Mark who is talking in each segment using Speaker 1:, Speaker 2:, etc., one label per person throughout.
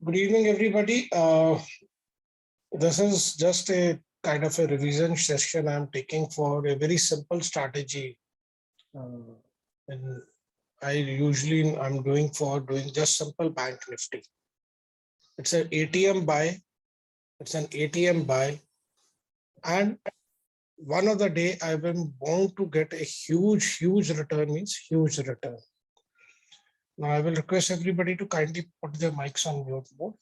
Speaker 1: Good evening, everybody. This is just a kind of a revision session I'm taking for a very simple strategy. And I'm doing just simple bank nifty. It's an ATM buy. It's an ATM buy. And one of the day I've been bound to get a huge return, means huge return. Now I will request everybody to kindly put their mics on mute mode.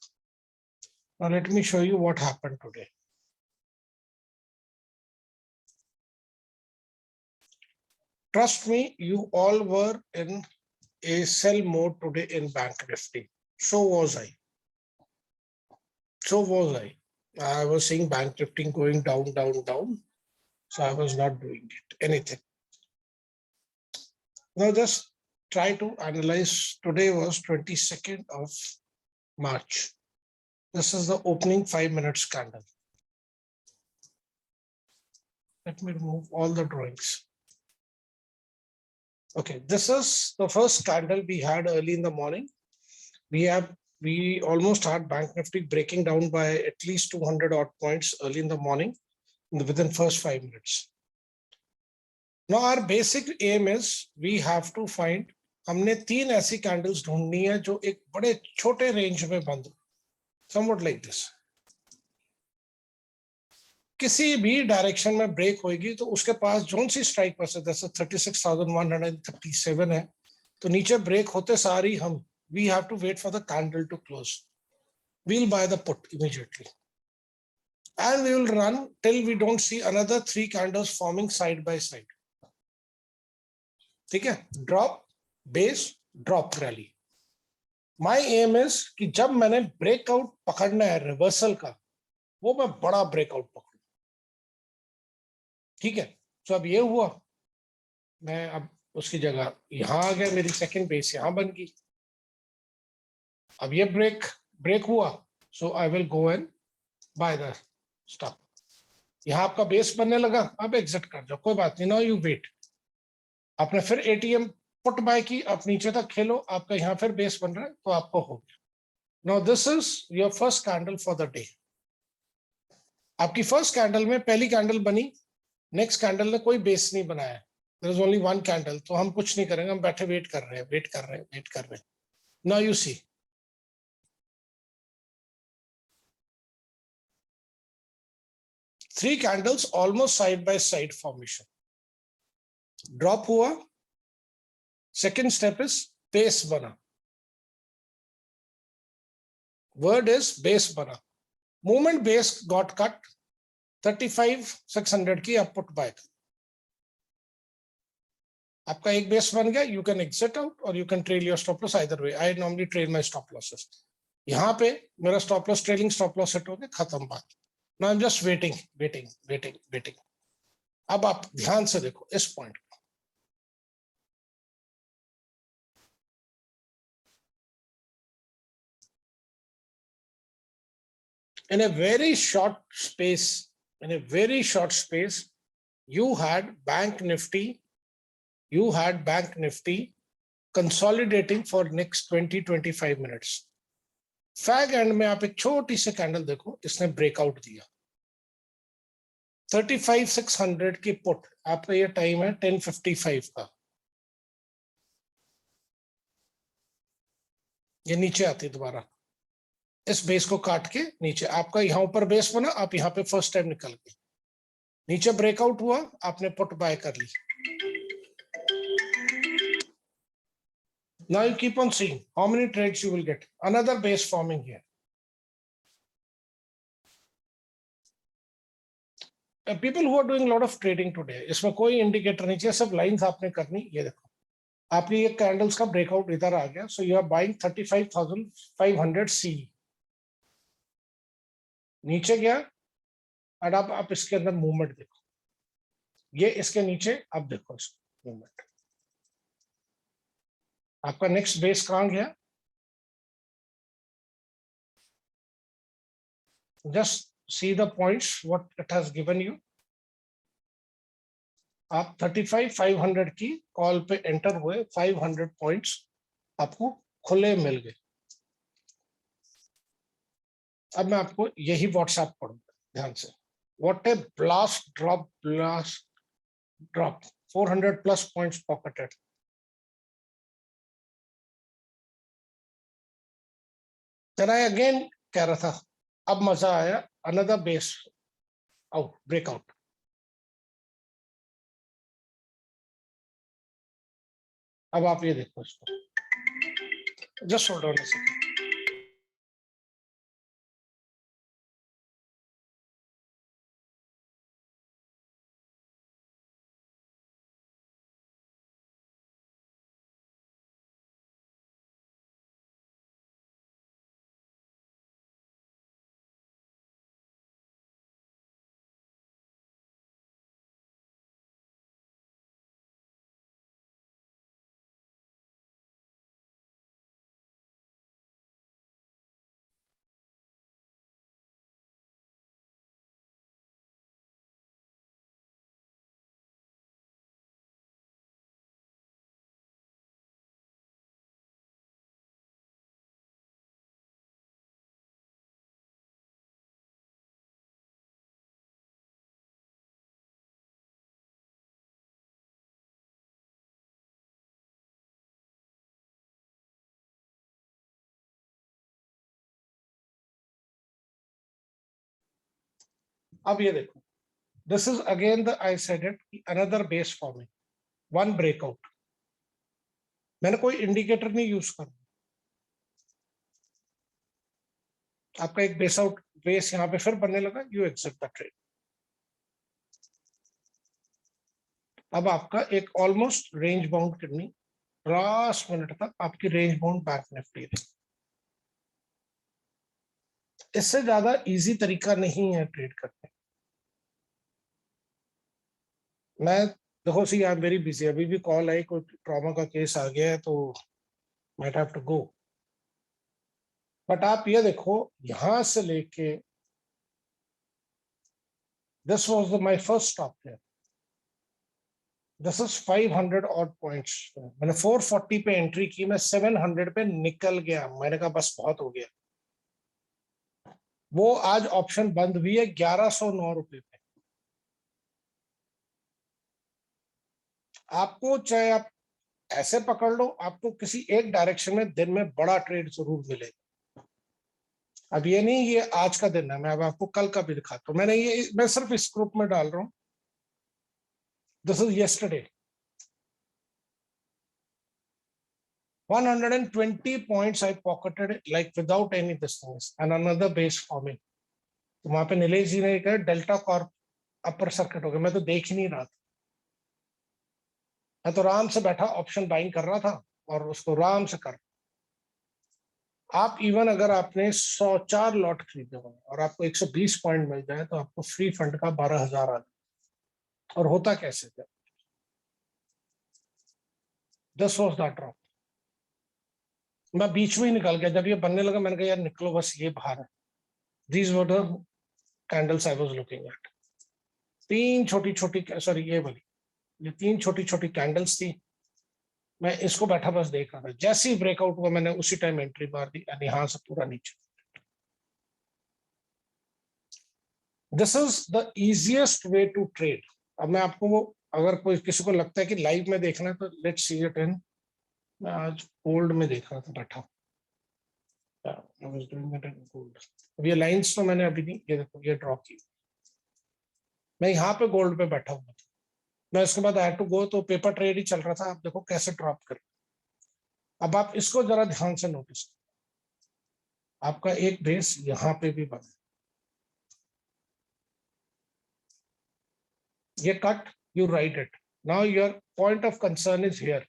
Speaker 1: Now let me show you what happened today. Trust me, you all were in a sell mode today in Bank Nifty. So was I. I was seeing Bank Nifty going down. So I was not doing anything. Now just try to analyze. Today was 22nd of March. This is the opening 5 minutes candle. Let me remove all the drawings. Okay, this is the first candle we had early in the morning. We almost had Bank Nifty breaking down by at least 200 odd points early in the morning within first 5 minutes. Now our basic aim is we have to find, हमने 3 ऐसी candles ढूंढनी है जो एक बड़े छोटे range में बंद हो, somewhat like this. किसी भी डायरेक्शन में ब्रेक होगी तो उसके पास जोन सी स्ट्राइक पर से जैसे 36,137 है, तो नीचे ब्रेक होते सारी हम we have to wait for the candle to close. We'll buy the put immediately. And we will run till we don't see another 3 candles forming side by side. ठीक है? Drop, base, drop rally. My aim is कि जब मैंने breakout पकड़ना है reversal का, वो मैं बड़ा breakout पकड़ूं. ठीक है? तो अब ये हुआ, मैं अब उसकी जगह यहां आ गया, मेरी सेकंड बेस यहां बन गई. अब ये ब्रेक हुआ, so I will go and by the stop. यहाँ आपका बेस बनने लगा, अब एग्जिट कर जाओ, कोई बात नहीं. Now you wait. आपने फिर एटीएम पुट बाय की, आप नीचे तक खेलो, आपका यहाँ फिर बेस बन रहा है, तो आपको हो गया. Now this is your first candle for the day. आपकी फर्स्ट कैंडल में पहली कैंडल बनी, नेक्स्ट कैंडल ने कोई बेस नहीं बनाया, there is only one candle, तो हम कुछ नहीं करेंगे, हम बैठे वेट कर रहे हैं. Now you see, three candles almost side by side formation. Drop हुआ. Second step is base बना. Word is base बना. Moment base got cut. 35,600 की आप put buy. आपका एक base बन गया. You can exit out or you can trail your stop loss either way. I normally trail my stop losses. यहाँ पे मेरा stop loss trailing stop loss set हो गया, खत्म बात. Now I'm just waiting. अब आप ध्यान से देखो इस पॉइंट को. In a very short space, you had Bank Nifty consolidating for next 20-25 minutes. Fag and में आप एक छोटी सी कैंडल देखो, इसने ब्रेकआउट दिया. 35,600 की पुट, आपका ये टाइम है 10:55 का. ये नीचे आती दोबारा, इस बेस को काट के नीचे. आपका यहाँ ऊपर बेस बना, आप यहाँ पे फर्स्ट टाइम निकल गए. नीचे ब्रेकआउट हुआ, आपने पुट बाय कर ली. Now you keep on seeing how many trades you will get. Another base forming here. People who are doing a lot of trading today, इसमें कोई इंडिकेटर नहीं चाहिए, सब लाइंस आपने करनी. ये देखो, आपकी ये कैंडल्स का ब्रेकआउट इधर आ गया. सो यू आर बाइंग 35,500 सी. नीचे गया, और अब आप इसके अंदर मूवमेंट देखो. ये इसके नीचे, अब देखो इसको मूवमेंट. आपका नेक्स्ट बेस कहां गया? Just see the points what it has given you. आप 35,500 की कॉल पे एंटर हुए, 500 पॉइंट्स आपको खुले मिल गए. अब मैं आपको यही व्हाट्सएप पढ़ूंगा ध्यान से। What A blast drop, blast drop, 400 plus points pocketed. then I again कह रहा था, अब मजा आया, another base out, breakout। अब आप ये देखो इसको, just hold on a second. अब ये देखो, this is again the, I said it, another base forming, one breakout. मैंने कोई इंडिकेटर नहीं यूज करना, आपका एक बेस आउट, बेस यहाँ पे फिर बनने लगा, यू एक्सेप्ट द ट्रेड। अब आपका एक ऑलमोस्ट रेंज बाउंड करनी, लास्ट मिनट तक आपकी रेंज बाउंड बैंक निफ्टी रही। इससे ज्यादा इजी तरीका नहीं है ट्रेड करने। मैं देखो सी, आई एम वेरी बिजी, अभी भी कॉल आई, कोई ट्रॉमा का केस आ गया है तो might have to go. But आप ये देखो, यहां से लेके this was my first stop here, this is 500 odd points. मैंने 440 पे एंट्री की, मैं 700 पे निकल गया, मैंने कहा बस बहुत हो गया। वो आज ऑप्शन बंद हुई है 1109 रुपए पे। आपको चाहे आप ऐसे पकड़ लो, आपको किसी एक डायरेक्शन में दिन में बड़ा ट्रेड जरूर मिलेगा। अब ये नहीं ये आज का दिन है, मैं अब आपको कल का भी दिखाता हूं। मैं सिर्फ इस ग्रुप में डाल रहा हूं, this is yesterday. 120 points I pocketed like without any distance and another base forming। तो वहां पे नीलेश जी ने कहा डेल्टा कॉर्प अपर सर्किट हो गया, मैं तो देख ही नहीं रहा था, मैं तो आराम से बैठा ऑप्शन बाइंग कर रहा था और उसको आराम से कर। आप इवन अगर आपने 104 लॉट खरीदे हो और आपको 120 पॉइंट मिल जाए तो आपको फ्री फंड का 12,000 आ जाए। और होता कैसे थे, दिस वाज दैट ड्रॉप। मैं बीच में ही निकल गया, जब ये बनने लगा मैंने कहा यार निकलो बस, ये बाहर है। These were the candles I was looking at. तीन छोटी छोटी, सॉरी ये वाली, ये तीन छोटी छोटी कैंडल्स थी। मैं इसको बैठा बस देख रहा था, जैसे ही ब्रेकआउट हुआ मैंने उसी टाइम एंट्री मार दी और यहां से पूरा नीचे। This is the easiest way to trade. अब मैं आपको वो, अगर कोई किसी को लगता है कि लाइव में देखना है तो लेट्स सी इट इन, मैं आज गोल्ड में देख रहा था बैठा। अब ये लाइंस तो मैंने अभी नहीं, ये देखो ये ड्रॉ की, मैं यहाँ पे गोल्ड पे बैठा हुआ था। मैं इसके बाद आई टू गो, तो पेपर ट्रेड ही चल रहा था। आप देखो कैसे ड्रॉप कर। अब आप इसको जरा ध्यान से नोटिस करो, आपका एक बेस यहाँ पे भी बना, ये cut, you right it, now your point of concern is here.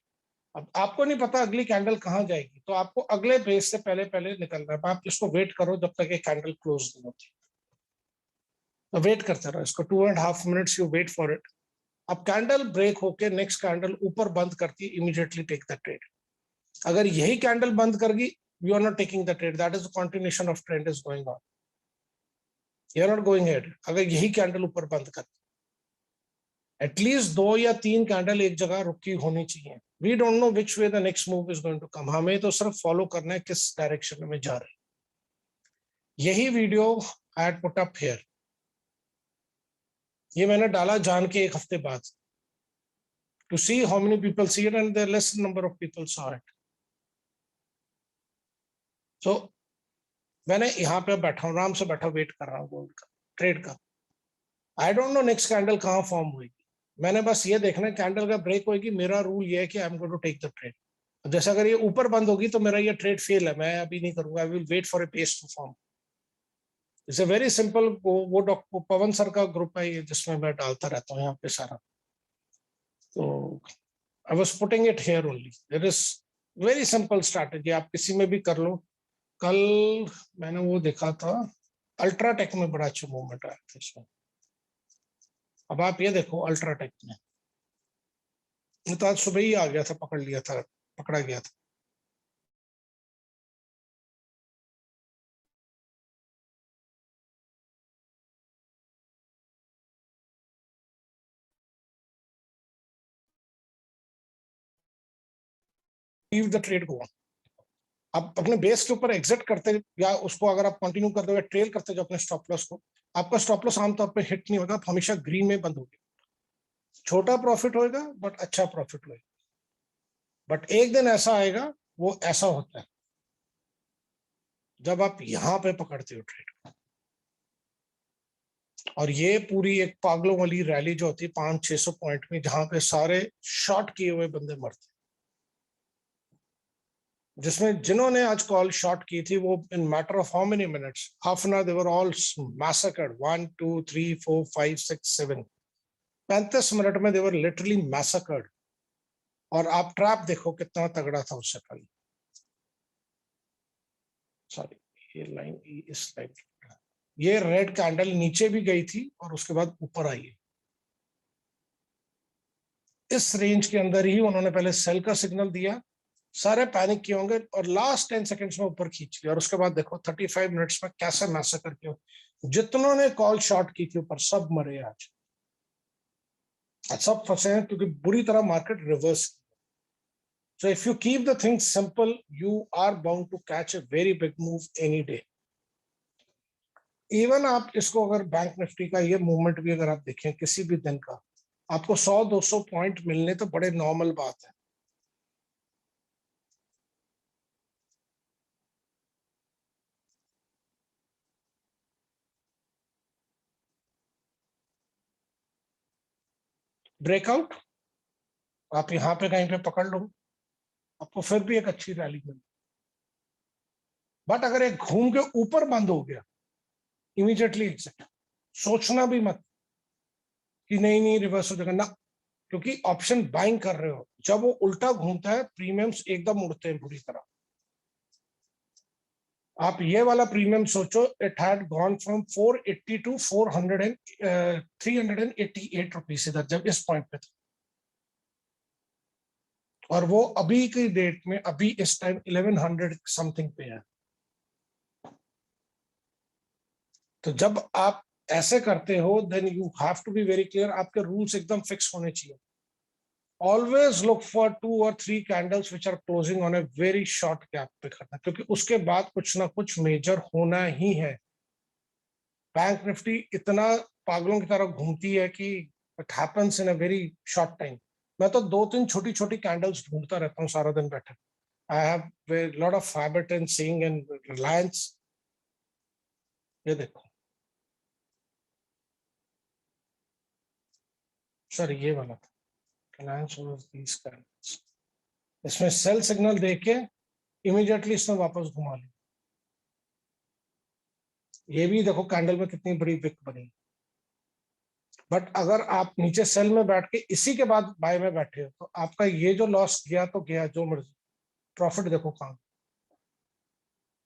Speaker 1: अब आपको नहीं पता अगली कैंडल कहां जाएगी, तो आपको अगले बेस से पहले पहले निकलना है। आप इसको वेट करो जब तक ये कैंडल क्लोज नहीं होती, तो वेट करते रहो इसको, 2.5 minutes you wait for it. अब कैंडल ब्रेक होके नेक्स्ट कैंडल ऊपर बंद करती है, इमीडिएटली टेक द ट्रेड। अगर यही कैंडल बंद कर गई, you are not taking the trade, that is the continuation of trend is going on, you are not going head. अगर यही कैंडल ऊपर बंद कर, एटलीस्ट 2 या 3 कैंडल एक जगह रुकी होनी चाहिए। We don't know which way the next move is going to come, हमें तो सिर्फ फॉलो करना है किस डायरेक्शन में जा रहे हैं। यही video I had put up here, ये मैंने डाला जान के एक हफ्ते बाद, to see how many people see it, and there less number of people saw it. So मैंने यहाँ पे बैठा हूँ, आराम से बैठा वेट कर रहा हूँ गोल्ड का ट्रेड का. I don't know next candle कहाँ फॉर्म हुई. मैंने बस ये देखना है कैंडल का ब्रेक होगी, मेरा रूल ये है कि I am going to take the trade. जैसे अगर ये ऊपर बंद होगी तो मेरा ये ट्रेड फेल है, मैं अभी नहीं करूंगा. I will wait for a pace to form. It's a very simple. वो डॉक्टर पवन सर का ग्रुप है ये, जिसमें मैं डालता रहता हूँ यहाँ पे सारा. तो I was putting it here only. There is very simple strategy, आप किसी में भी कर लो. कल मैंने वो देखा था, अल्ट्राटेक में बड़ा अच्छा मूवमेंट आया था इसमें. अब आप ये देखो अल्ट्राटेक में, ये तो आज सुबह ही आ गया था, पकड़ लिया था, पकड़ा गया था. लीव द ट्रेड गो. आप अपने बेस के ऊपर एग्जिट करते, या उसको अगर आप कंटिन्यू करते हो, ट्रेल करते जो अपने स्टॉप लॉस को, आपका स्टॉप लॉस आमतौर पे हिट नहीं होगा, आप हमेशा ग्रीन में बंद होगी. छोटा प्रॉफिट होएगा बट अच्छा प्रॉफिट होएगा. बट एक दिन ऐसा आएगा, वो ऐसा होता है जब आप यहां पे पकड़ते हो ट्रेड. और ये पूरी एक पागलों वाली रैली जो होती है 500-600 पॉइंट में, जहां पे सारे शॉर्ट किए हुए बंदे मरते, जिसमें जिन्होंने आज कॉल शॉर्ट की थी वो इन matter of how many minutes, half an hour, they were all massacred. 1 2 3 4 5 6 7, 35 minute में दे वर लिटरली मैसेकर्ड. और आप ट्रैप देखो कितना तगड़ा था उससे पहले. सॉरी, ये लाइन, इस लाइन, ये रेड कैंडल नीचे भी गई थी और उसके बाद ऊपर आई है. इस रेंज के अंदर ही उन्होंने पहले सेल का सिग्नल दिया, सारे पैनिक किए होंगे, और लास्ट 10 सेकंड्स में ऊपर खींच लिया. और उसके बाद देखो 35 मिनट्स में कैसे मैसेकर किया. जितनों ने कॉल शॉर्ट की थी ऊपर, सब मरे आज, सब फंसे हैं, क्योंकि बुरी तरह market reverse. So if you keep the things simple, you are bound to catch a very big move any day. Even आप इसको अगर बैंक निफ्टी का ये मूवमेंट भी अगर आप देखें किसी भी दिन का, आपको 100-200 पॉइंट मिलने तो बड़े नॉर्मल बात है. ब्रेकआउट आप यहाँ पे कहीं पे पकड़ लो, आपको फिर भी एक अच्छी रैली मिली. बट अगर एक घूम के ऊपर बंद हो गया, इमीडिएटली एग्जिट. सोचना भी मत कि नहीं नहीं रिवर्स हो जाएगा ना, क्योंकि ऑप्शन बाइंग कर रहे हो. जब वो उल्टा घूमता है, प्रीमियम्स एकदम उड़ते हैं बुरी तरह. आप ये वाला प्रीमियम सोचो, it had gone from 480 to 400 and 388 rupees इधर, जब इस पॉइंट पे था. और वो अभी की डेट में, अभी इस टाइम 1100 समथिंग पे है. तो जब आप ऐसे करते हो, then you have to be very clear. आपके रूल्स एकदम फिक्स होने चाहिए. Always look for 2 or 3 candles which are closing on a very short gap पे करना, क्योंकि उसके बाद कुछ ना कुछ मेजर होना ही है. बैंक निफ्टी इतना पागलों की तरह घूमती है कि it happens in a very short time. मैं तो 2-3 छोटी छोटी कैंडल्स ढूंढता रहता हूँ सारा दिन बैठे. I have lot of habit in seeing in Reliance. ये देखो सर, ये वाला था रिलायंस वाज दीस कैंडल्स. इसमें सेल सिग्नल देके इमीडिएटली इसने वापस घुमा लिया. ये भी देखो कैंडल में कितनी बड़ी विक बनी. बट अगर आप नीचे सेल में बैठ के इसी के बाद बाय में बैठे हो, तो आपका ये जो लॉस गया तो गया, जो मर्जी. प्रॉफिट देखो कहां.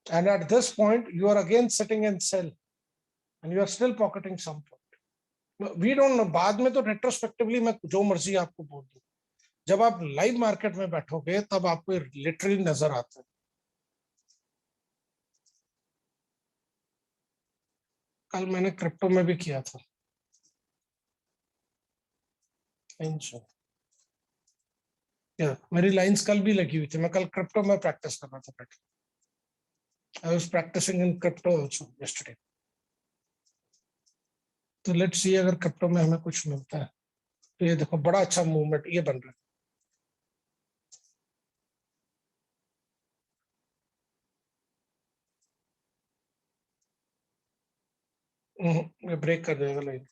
Speaker 1: And at this point you are again sitting in sell and you are still pocketing some profit. We don't know, बाद में तो रेट्रोस्पेक्टिवली मैं जो मर्जी आपको बोल दूं, जब आप लाइव मार्केट में बैठोगे तब आपको लिटरली नजर आता है. कल मैंने क्रिप्टो में भी किया था. मेरी लाइंस कल भी लगी हुई थी, मैं कल क्रिप्टो में प्रैक्टिस कर रहा था बैठ. I was practicing in crypto also yesterday. तो लेट्स सी अगर क्रिप्टो में हमें कुछ मिलता है तो ये देखो बड़ा अच्छा मूवमेंट ये बन रहा है। ये ब्रेक कर देगा लाइन,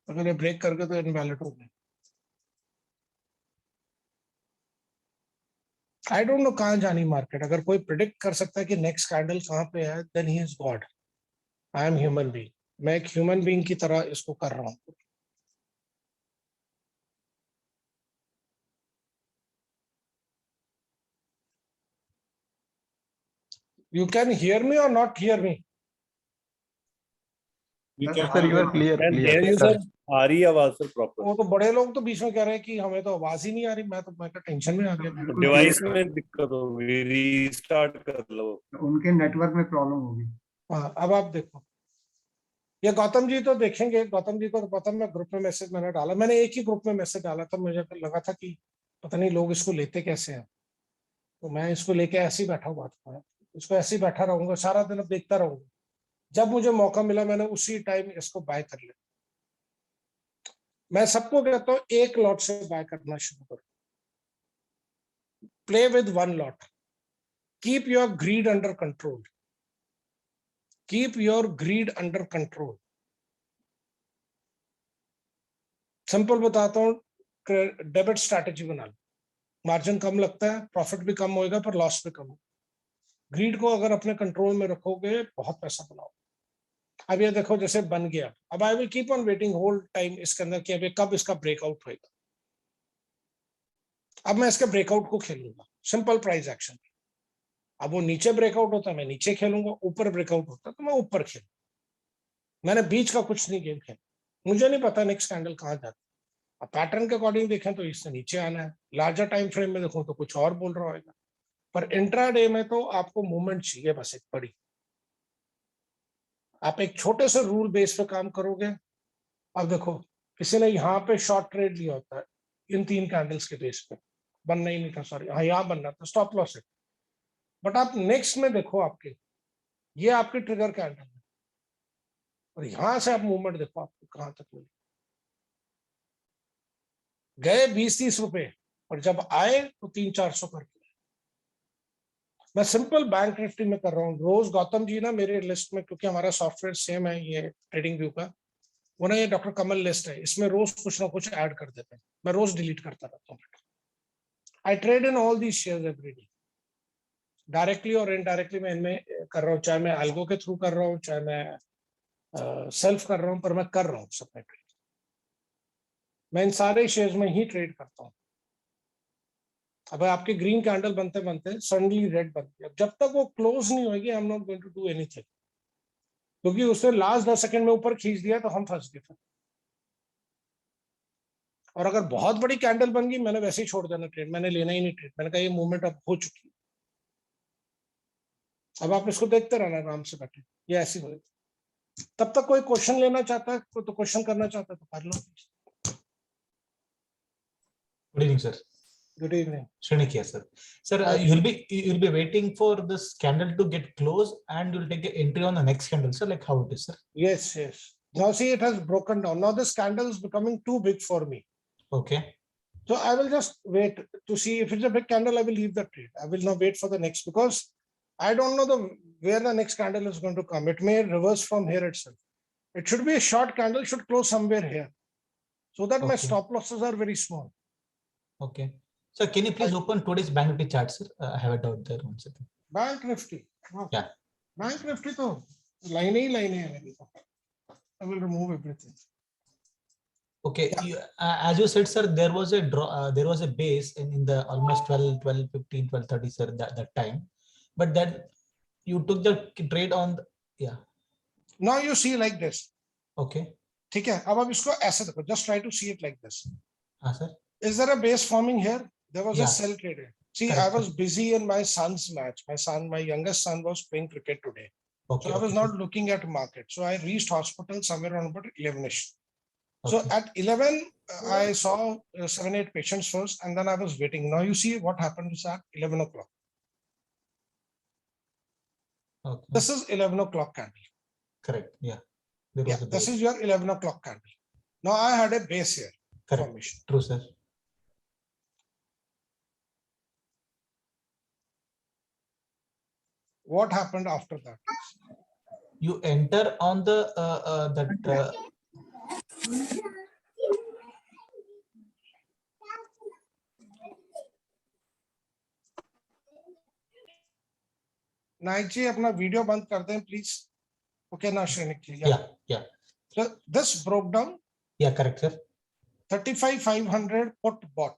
Speaker 1: अगर ये ब्रेक कर गया तो इनवैलिड हो गया। आई डोंट नो कहाँ जानी मार्केट। अगर कोई प्रिडिक्ट कर सकता है कि नेक्स्ट कैंडल कहाँ पे है, then he is God. I am human being, मैं एक ह्यूमन बीइंग की तरह इसको कर रहा हूँ। You can hear me or not hear me?
Speaker 2: Sir you are clear
Speaker 3: sir आ रही है आवाज सर प्रॉपर।
Speaker 1: वो तो बड़े लोग तो बीच में कह रहे हैं कि हमें तो आवाज ही नहीं आ रही। मैं तो टेंशन में आ गया।
Speaker 3: डिवाइस में दिक्कत होगी, रीस्टार्ट कर लो।
Speaker 2: उनके नेटवर्क में प्रॉब्लम होगी।
Speaker 1: हाँ अब आप देखो, ये गौतम जी तो देखेंगे। गौतम जी को तो पता, मैं ग्रुप में मैसेज मैंने डाला, मैंने एक ही ग्रुप में मैसेज डाला था। मुझे लगा था कि पता नहीं लोग इसको लेते कैसे हैं, तो मैं इसको लेके ऐसे ही बैठा हुआ था। इसको ऐसे ही बैठा रहूंगा सारा दिन, अब देखता रहूंगा। जब मुझे मौका मिला मैंने उसी टाइम इसको बाय कर लिया। मैं सबको कहता हूँ एक लॉट से बाय करना शुरू करो। Play with one lot, keep your greed under control, keep your greed under control. Simple बताता हूँ, डेबिट स्ट्रैटेजी बना लो। मार्जिन कम लगता है, प्रॉफिट भी कम होएगा पर लॉस भी कम होगा। ग्रीड को अगर अपने कंट्रोल में रखोगे बहुत पैसा बनाओ। अब ये देखो जैसे बन गया, अब I will keep on waiting whole time इसके अंदर कि अभी कब इसका ब्रेकआउट होएगा। अब मैं इसके ब्रेकआउट को खेलूंगा, सिंपल प्राइस एक्शन। अब वो नीचे ब्रेकआउट होता है मैं नीचे खेलूंगा, ऊपर ब्रेकआउट होता है तो मैं ऊपर खेलूंगा। मैंने बीच का कुछ नहीं गेम खेला। मुझे नहीं पता नेक्स्ट कैंडल कहाँ जाता है। अब पैटर्न के अकॉर्डिंग देखें तो इससे नीचे आना है, लार्जर टाइम फ्रेम में देखो तो कुछ और बोल रहा होगा। पर इंट्राडे में तो आपको मूवमेंट चाहिए बस एक बड़ी। आप एक छोटे से रूल बेस पे काम करोगे। अब देखो किसी ने यहाँ पे शॉर्ट ट्रेड लिया होता है इन 3 कैंडल्स के बेस पे, बनना ही नहीं था, सॉरी हाँ यहाँ बनना था, स्टॉप लॉस है। बट आप नेक्स्ट में देखो आपके, ये आपकी ट्रिगर कैंडल है और यहां से आप मूवमेंट देखो आपको कहां तक मिली। गए 20-30 रुपए और जब आए तो 300-400 करके। मैं सिंपल बैंक निफ्टी में कर रहा हूँ रोज। गौतम जी ना मेरे लिस्ट में, क्योंकि हमारा सॉफ्टवेयर सेम है ये ट्रेडिंग व्यू का, वो ना ये डॉक्टर कमल लिस्ट है, इसमें रोज कुछ ना कुछ ऐड कर देते हैं। मैं रोज डिलीट करता रहता हूँ। I trade in all these shares every day, directly और इनडायरेक्टली मैं इनमें कर रहा हूँ। चाहे मैं अल्गो के थ्रू कर रहा हूँ, चाहे मैं सेल्फ कर रहा हूँ, पर मैं कर रहा हूँ सब में ट्रेड। मैं इन सारे शेयर्स में ही ट्रेड करता हूँ। अब आपके ग्रीन कैंडल बनते बनते सडनली रेड बन गया, जब तक वो क्लोज नहीं होगी I am not going to do anything, क्योंकि उसने लास्ट 10 सेकंड में ऊपर खींच दिया तो हम फंस गए। और अगर बहुत बड़ी कैंडल बन गई मैंने वैसे ही छोड़ देना ट्रेड, मैंने लेना ही नहीं ट्रेड। मैंने कहा ये मूवमेंट अब हो चुकी है, अब आप इसको देखते रहना आराम से बैठे, ये ऐसी हो। तब तक कोई क्वेश्चन लेना चाहता है तो क्वेश्चन करना चाहता है तो कर लो।
Speaker 4: Good evening sir.
Speaker 1: Good evening.
Speaker 4: Shrenik here, sir. Sir, you'll be waiting for this candle to get closed and you'll take an entry on the next candle, sir. Like how it is, sir?
Speaker 1: Yes, yes. Now see, it has broken down. Now this candle is becoming too big for me.
Speaker 4: Okay.
Speaker 1: So I will just wait to see if it's a big candle. I will leave the trade. I will not wait for the next, because I don't know where the next candle is going to come. It may reverse from here itself. It should be a short candle, should close somewhere here, so that my stop losses are very small.
Speaker 4: Okay. So can you please open today's Bank Nifty chart, sir? I have a doubt there one second.
Speaker 1: Bank Nifty. Oh.
Speaker 4: Yeah.
Speaker 1: Bank Nifty to line hai. I will remove everything.
Speaker 4: Okay. Yeah. As you said, sir, there was a draw. There was a base in the almost 12:15, 12:30, sir. That time, but then you took the trade on. Yeah.
Speaker 1: Now you see like this.
Speaker 4: Okay.
Speaker 1: ठीक है, अब इसको ऐसे देखो. Just try to see it like this.
Speaker 4: Sir.
Speaker 1: Is there a base forming here? There was a sell trade. See,
Speaker 4: correct.
Speaker 1: I was busy in my son's match. My youngest son was playing cricket today. Okay, so I was not looking at market. So I reached hospital somewhere around about 11ish. So at 11, I saw 7-8 patients first, and then I was waiting. Now you see what happened is at 11 o'clock.
Speaker 4: Okay.
Speaker 1: This is 11 o'clock candle.
Speaker 4: Correct. Yeah. There
Speaker 1: Yeah,
Speaker 4: was a
Speaker 1: this
Speaker 4: base.
Speaker 1: is your 11 o'clock candle. Now I had a base here
Speaker 4: Correct.
Speaker 1: formation.
Speaker 4: True, sir.
Speaker 1: What happened after that?
Speaker 4: You enter on the that.
Speaker 1: Naik जी अपना video बंद कर दें please. Okay, now Shrenik ji.
Speaker 4: Yeah.
Speaker 1: So this broke down.
Speaker 4: Yeah, correct, sir.
Speaker 1: 35,500 put bought.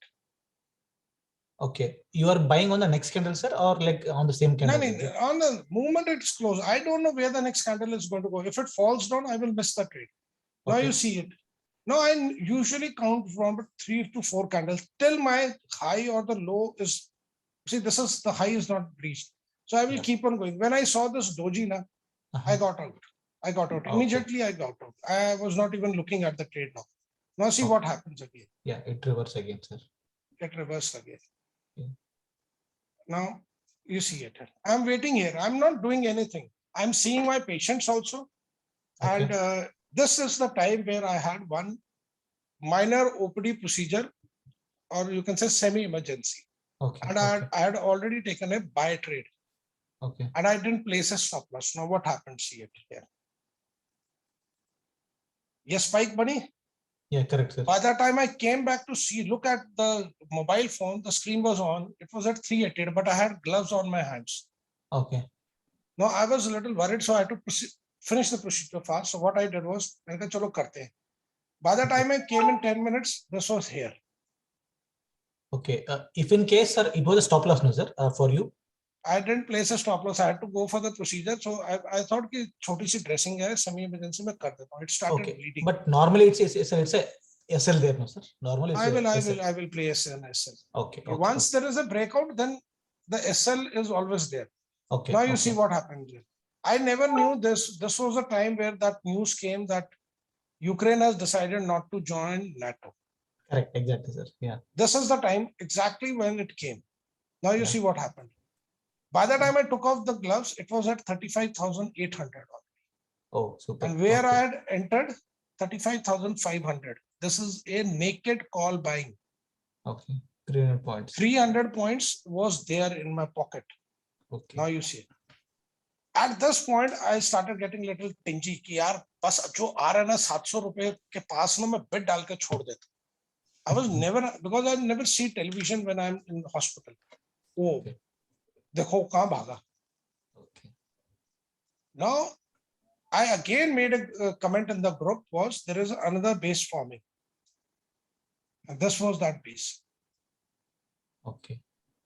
Speaker 4: Okay. You are buying on the next candle, sir, or like on the same
Speaker 1: No,
Speaker 4: candle?
Speaker 1: no, on the moment it's closed. I don't know where the next candle is going to go. If it falls down, I will miss the trade. Now
Speaker 4: Okay.
Speaker 1: you see it. Now I usually count from 3 to 4 candles till my high or the low is. See, this is the high is not breached. So I will
Speaker 4: Yeah.
Speaker 1: keep on going. When I saw this doji, na,
Speaker 4: Uh-huh.
Speaker 1: I got out.
Speaker 4: Okay.
Speaker 1: Immediately I got out. I was not even looking at the trade now. Now see
Speaker 4: Okay.
Speaker 1: what happens again.
Speaker 4: Yeah, it reverses again, sir.
Speaker 1: It reversed again.
Speaker 4: Yeah.
Speaker 1: Now you see it. I'm waiting here. I'm not doing anything. I'm seeing my patients also.
Speaker 4: Okay.
Speaker 1: And this is the time where I had one minor OPD procedure, or you can say semi-emergency.
Speaker 4: Okay.
Speaker 1: And I had already taken a buy trade.
Speaker 4: Okay.
Speaker 1: And I didn't place a stop loss. Now what happened? See it here. Yes, spike bunny.
Speaker 4: Yeah, correct, sir.
Speaker 1: By the time I came back to see, look at the mobile phone, the screen was on. It was at 388, but I had gloves on my hands.
Speaker 4: Okay.
Speaker 1: Now I was a little worried, so I had to finish the procedure fast. So what I did was, chalo karte hain. By the time I came in 10 minutes, this was here.
Speaker 4: Okay. If in case, sir, it was a stop loss, no, sir, for you.
Speaker 1: I didn't place a stop loss. I had to go for the procedure. So I thought कि छोटी सी dressing है, semi-emergency में कर देता हूँ. It started
Speaker 4: Okay.
Speaker 1: bleeding.
Speaker 4: But normally it's a SL there, no, sir. Normally it's
Speaker 1: I will play SL.
Speaker 4: Okay.
Speaker 1: Once there is a breakout, then the SL is always there.
Speaker 4: Okay.
Speaker 1: Now you see what happened here. I never knew this. This was a time where that news came that Ukraine has decided not to join NATO.
Speaker 4: Correct. Exactly, sir. Yeah.
Speaker 1: This is the time exactly when it came. Now you
Speaker 4: Yeah.
Speaker 1: see what happened. By the time I took off the gloves, it was at 35,800.
Speaker 4: Oh, super.
Speaker 1: And where
Speaker 4: Okay.
Speaker 1: I had entered 35,500. This is a naked call buying.
Speaker 4: Okay. 300 points.
Speaker 1: 300 points was there in my pocket.
Speaker 4: Okay.
Speaker 1: Now you see it. At this point, I started getting little tingy कि यार बस जो आ रहा है ना 700 रुपए के पास ना मैं bid डाल के छोड़ देता. I was never, because I never see television when I'm in the hospital. Oh,
Speaker 4: Okay.
Speaker 1: देखो कहाँ भागा.
Speaker 4: Okay.
Speaker 1: Now I again made a comment in the group was there is another base forming. And this was that base.
Speaker 4: Okay.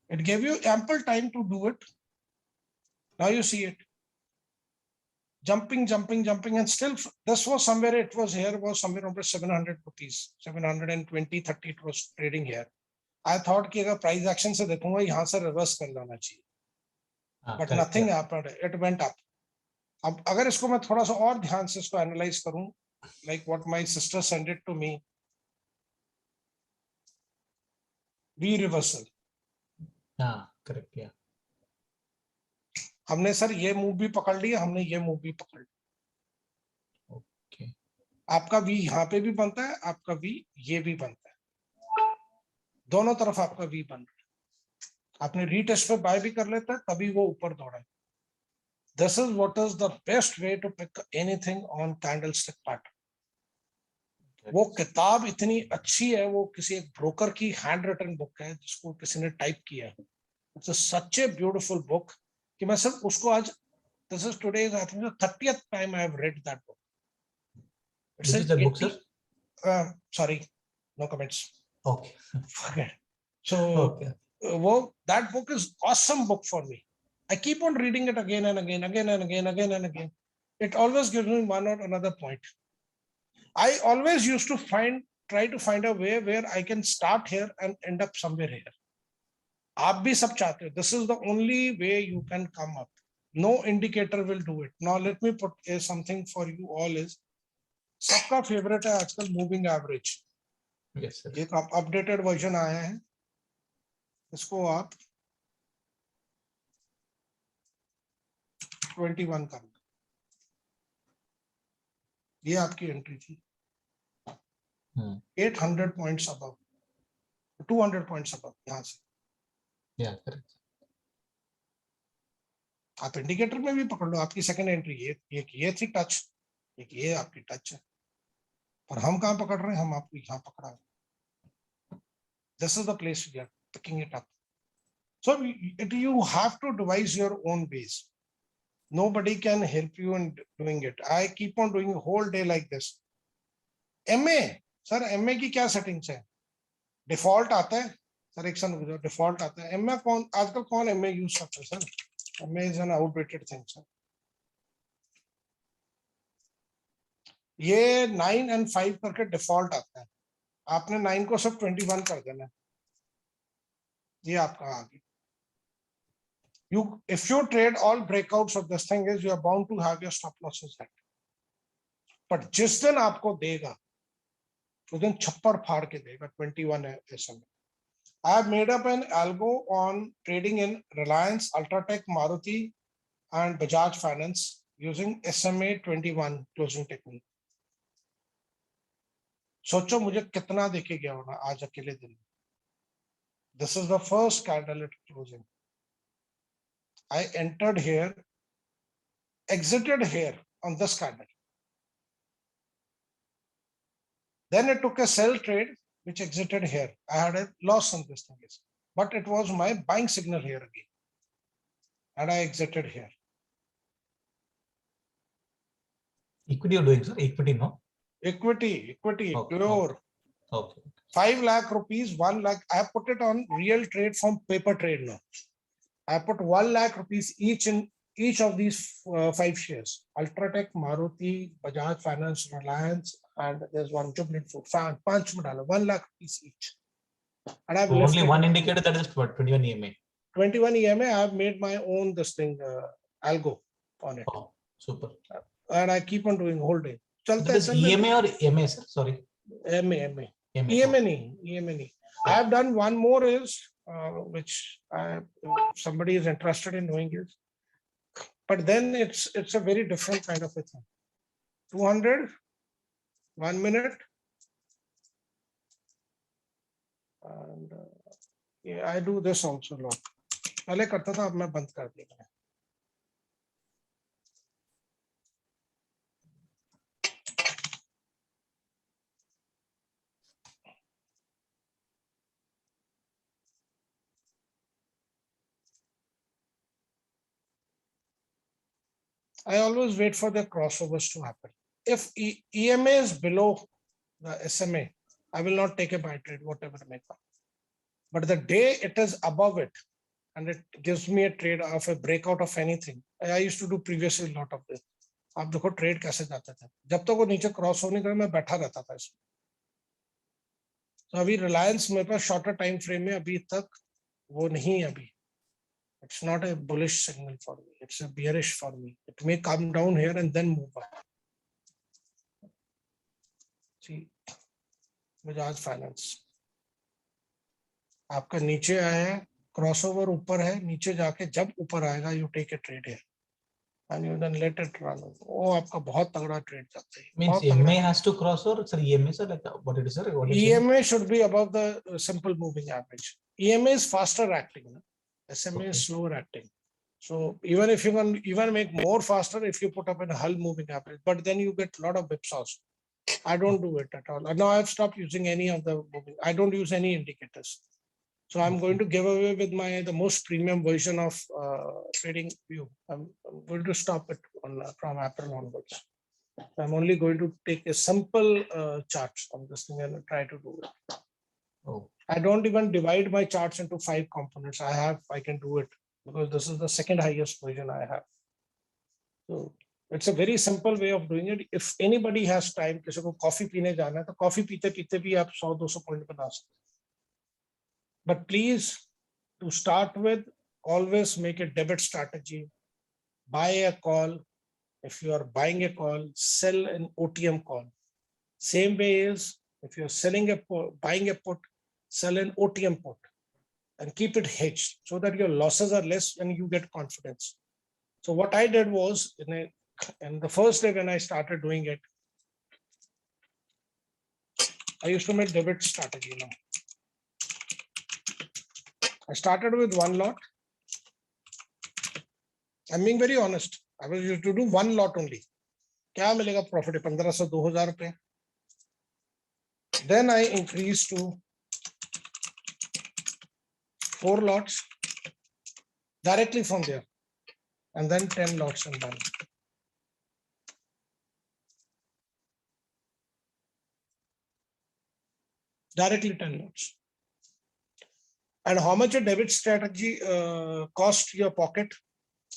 Speaker 1: It gave you ample time to do it. Now you see it. Jumping, and still this was somewhere, it was here, was somewhere over 700 rupees, 720, 30, it was trading here. I thought कि अगर price action से देखूंगा यहाँ से reverse कर जाना चाहिए. But
Speaker 4: correct,
Speaker 1: nothing
Speaker 4: yeah.
Speaker 1: happened. It went up. अब अगर इसको मैं थोड़ा सा और ध्यान से इसको analyze करूं, like what my sister sent it to me, V reversal.
Speaker 4: Correct, yeah.
Speaker 1: हमने सर ये मूव भी पकड़ लिया, हमने ये मूव भी पकड़ लिया.
Speaker 4: Okay.
Speaker 1: आपका वी यहाँ पे भी बनता है, आपका वी ये भी बनता है, दोनों तरफ आपका वी बन रहा है. आपने रीटेस्ट पे बाय भी कर लेता है, तभी वो ऊपर दौड़ा है. This is what is the best way to pick anything on candlestick pattern. वो किताब इतनी अच्छी है, वो किसी एक ब्रोकर की हैंड रिटन बुक है जिसको किसी ने टाइप किया है. It's such a beautiful book कि मैं सिर्फ उसको आज, this is today, I think the 30th time I have read that book.
Speaker 4: Which is the book, sir?
Speaker 1: Sorry, no comments.
Speaker 4: Okay.
Speaker 1: Okay. So
Speaker 4: Okay.
Speaker 1: that book is awesome book for me. I keep on reading it again and again. It always gives me one or another point. I always used to try to find a way where I can start here and end up somewhere here. आप भी सब चाहते हो. This is the only way you can come up. No indicator will do it. Now let me put something for you all is, सबका favorite है आजकल moving average.
Speaker 4: Yes, sir.
Speaker 1: एक updated version आया है. इसको आप 21 करना, ये आपकी एंट्री थी 800 पॉइंट्स अबव, 200 पॉइंट्स अबव यहाँ से।
Speaker 4: Yeah, correct.
Speaker 1: आप इंडिकेटर में भी पकड़ लो, आपकी सेकंड एंट्री ये थी टच, एक ये आपकी टच है, पर हम कहाँ पकड़ रहे हैं, हम आपको यहाँ पकड़ा है। This is the place we are picking it up. So you have to devise your own ways. Nobody can help you in doing it. I keep on doing a whole day like this. MA, sir MA की क्या settings है? Default आता है sir, एक सन default आता है। MA कौन आजकल कौन MA यूज करता है sir? MA is an outdated thing sir. ये 9 and 5 करके डिफॉल्ट आता है, आपने 9 को सब 21 कर देना है, ये आपका आ गया। If you trade all breakouts of this thing is you are bound to have your stop losses set. But जिस दिन आपको देगा उस दिन छप्पर फाड़ के देगा 21 है ऐसा में। I have made up an algo on trading in Reliance, Ultratech, Maruti and Bajaj Finance using SMA 21 closing technique. सोचो मुझे कितना देके गया होगा आज अकेले दिन में। This is the first candle at closing. I entered here, exited here on this candle. Then I took a sell trade which exited here. I had a loss on this thing, but it was my buying signal here again, and I exited here.
Speaker 4: Equity you're doing, sir? Equity, no?
Speaker 1: Equity,
Speaker 4: Okay,
Speaker 1: pure.
Speaker 4: Okay.
Speaker 1: 5 lakh rupees, 1 lakh. I put it on real trade from paper trade now. I put 1 lakh rupees each in each of these 5 shares: Ultratech, Maruti, Bajaj Finance, Reliance, and there's one Jubilant Food. 1 lakh rupees each. And I've
Speaker 4: So
Speaker 1: left
Speaker 4: only
Speaker 1: it
Speaker 4: one
Speaker 1: at
Speaker 4: indicator, that is what, 21 EMA.
Speaker 1: 21 EMA. I have made my own this thing algo on it,
Speaker 4: Oh, super.
Speaker 1: and I keep on doing whole day.
Speaker 4: That is EMA or EMA, sir? Sorry.
Speaker 1: EMA.
Speaker 4: EMA.
Speaker 1: EMA nahi. I have done one more is which somebody is interested in knowing is, but then it's a very different kind of a thing. 200, 1 minute, and yeah, I do this also a lot. पहले करता था, अब मैं बंद कर दिया। I always wait for the crossovers to happen. If EMA is below the SMA, I will not take a buy trade, whatever may come. But the day it is above it, and it gives me a trade of a breakout of anything. I used to do previously a lot of this. आप देखो trade कैसे जाते थे, जब तक वो नीचे cross होने का मैं बैठा रहता था इसमें। तो अभी रिलायंस मेरे पास शॉर्टर टाइम फ्रेम में अभी तक वो नहीं है अभी। It's not a bullish signal for me. It's a bearish for me. It may come down here and then move up. See, Bajaj Finance. आपका नीचे आया है, क्रॉसओवर ऊपर है, नीचे जाके जब ऊपर आएगा you take a trade here and you then let it run. वो आपका बहुत तगड़ा ट्रेड जाता है।
Speaker 4: Means EMA has to cross, or sir, EMA, sir, like what it is, sir? What is
Speaker 1: EMA should be above the simple moving average. EMA is faster acting. SMA is slower acting. So even if you can even make more faster if you put up in a hull moving average, but then you get a lot of whipsaws. I don't do it at all. Now I've stopped using any of the moving. I don't use any indicators. So I'm going to give away with the most premium version of trading view. I'm going to stop it from April onwards. I'm only going to take a simple charts on this thing and try to do it.
Speaker 4: Oh.
Speaker 1: I don't even divide my charts into 5 components. I can do it because this is the second highest version I have. So it's a very simple way of doing it. If anybody has time, किसी को coffee पीने जाना है तो coffee पीते पीते भी आप 100-200 पॉइंट बना सकते हैं. But please, to start with, always make a debit strategy. Buy a call. If you are buying a call, sell an OTM call. Same way is if you're buying a put, sell an OTM put and keep it hedged so that your losses are less and you get confidence. So what I did was in the first day when I started doing it, I used to make debit strategy now. I started with one lot. I'm being very honest. I was used to do one lot only. क्या मिलेगा profit 1500 2000 रुपए. Then I increased to 4 lots directly from there, and then 10 lots and done. Directly 10 lots. And how much a debit strategy cost your pocket?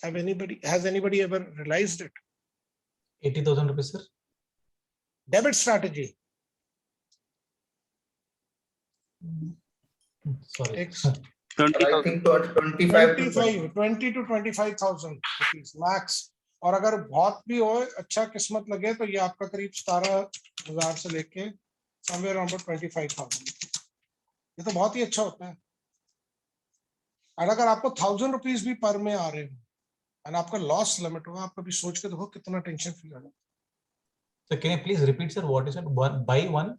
Speaker 1: Has anybody ever realized it?
Speaker 4: 80,000 rupees, sir.
Speaker 1: Debit strategy.
Speaker 4: Sorry.
Speaker 1: Takes
Speaker 2: 20 to
Speaker 1: 20 to 25,000 rupees max. और अगर बहुत भी हो अच्छा किस्मत लगे तो ये आपका करीब 17,000 से लेके somewhere around 25,000. ये तो बहुत ही अच्छा होता है. और अगर आपको 1,000 रुपीस भी पर में आ रहे हो और आपका लॉस लिमिट होगा, आप कभी सोच के देखो कितना टेंशन फील होगा.
Speaker 4: So can you please repeat, sir, what is it? One by one?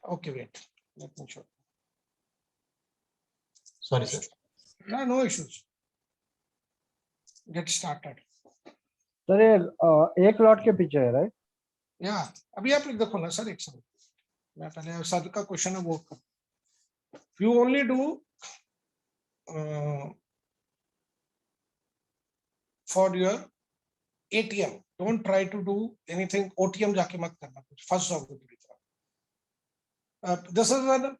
Speaker 1: Okay, wait. Let me show.
Speaker 4: Sorry, sir.
Speaker 1: No issues. Get started.
Speaker 2: Sir ये एक लॉट के पीछे है, राइट?
Speaker 1: या अभी आप देखो ना सर, एक सेकंड मैं पहले सर का क्वेश्चन है वो कर. You only do for your ATM. Don't try to do anything OTM जाके मत करना कुछ, फंस जाओगे पूरी तरह. This is an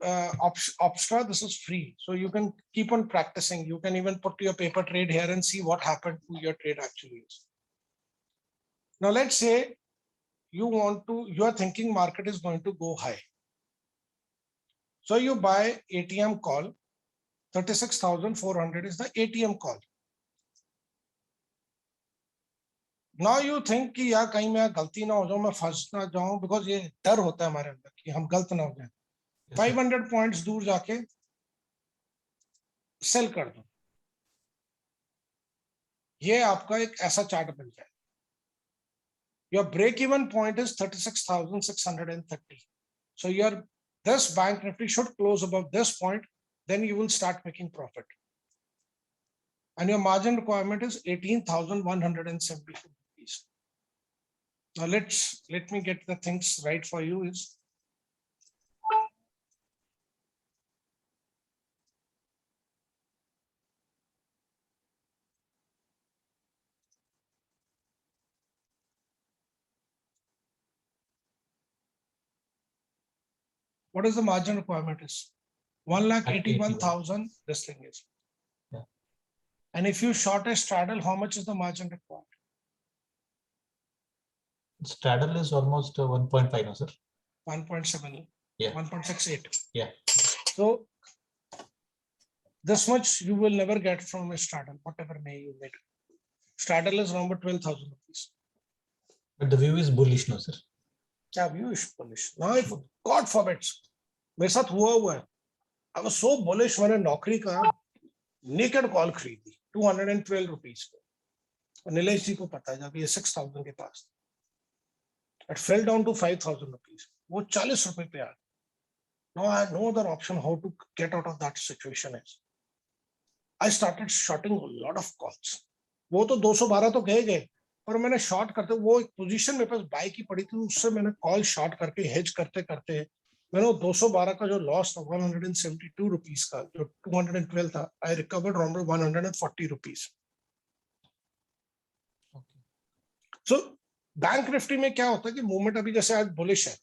Speaker 1: Opstra. This is free, so you can keep on practicing. You can even put your paper trade here and see what happened to your trade actually is. Now let's say you are thinking market is going to go high. So you buy ATM call, 36,400 is the ATM call. Now you think कि यार कहीं मैं गलती ना हो जाऊं, मैं फंस ना जाऊं, because ये डर होता है हमारे अंदर कि हम गलत ना हो जाएं. 500 पॉइंट्स दूर जाके सेल कर दो. ये आपका एक ऐसा चार्ट बन जाए. Your break-even point is 36,630. So this bank nifty should close above this point. Then you will start making profit. And your margin requirement is 18,172 rupees. Now let me get the things right for you. Is what is the margin requirement is? 1,81,000. This thing is.
Speaker 4: Yeah.
Speaker 1: And if you short a straddle, how much is the margin required?
Speaker 4: Straddle is almost 1.5, no, sir.
Speaker 1: 1.7.
Speaker 4: Yeah.
Speaker 1: 1.68.
Speaker 4: Yeah.
Speaker 1: So this much you will never get from a straddle, whatever may you made. Straddle is around 12,000 rupees.
Speaker 4: But the view is bullish, no, sir.
Speaker 1: क्या view is bullish? Now if God forbids, मेरे साथ हुआ है. I was so bullish, मैंने नौकरी का naked call खरीदी 212 rupees पे. और नीलेश जी को पता है जब ये 6,000 के पास. It fell down to 5,000 rupees. वो 40 रुपए पे आ. Now I had no other option how to get out of that situation is. I started shorting a lot of calls. वो तो 212 तो गए पर मैंने शॉर्ट करते वो एक पोजीशन मेरे पास बाय की पड़ी थी, उससे मैंने कॉल शॉर्ट करके हेज करते करते मैंने वो 212 का जो लॉस था 172 रुपीस का जो 212 था, I recovered around 140 rupees. So bank Nifty में क्या होता है कि मूवमेंट अभी जैसे आज बुलिश है.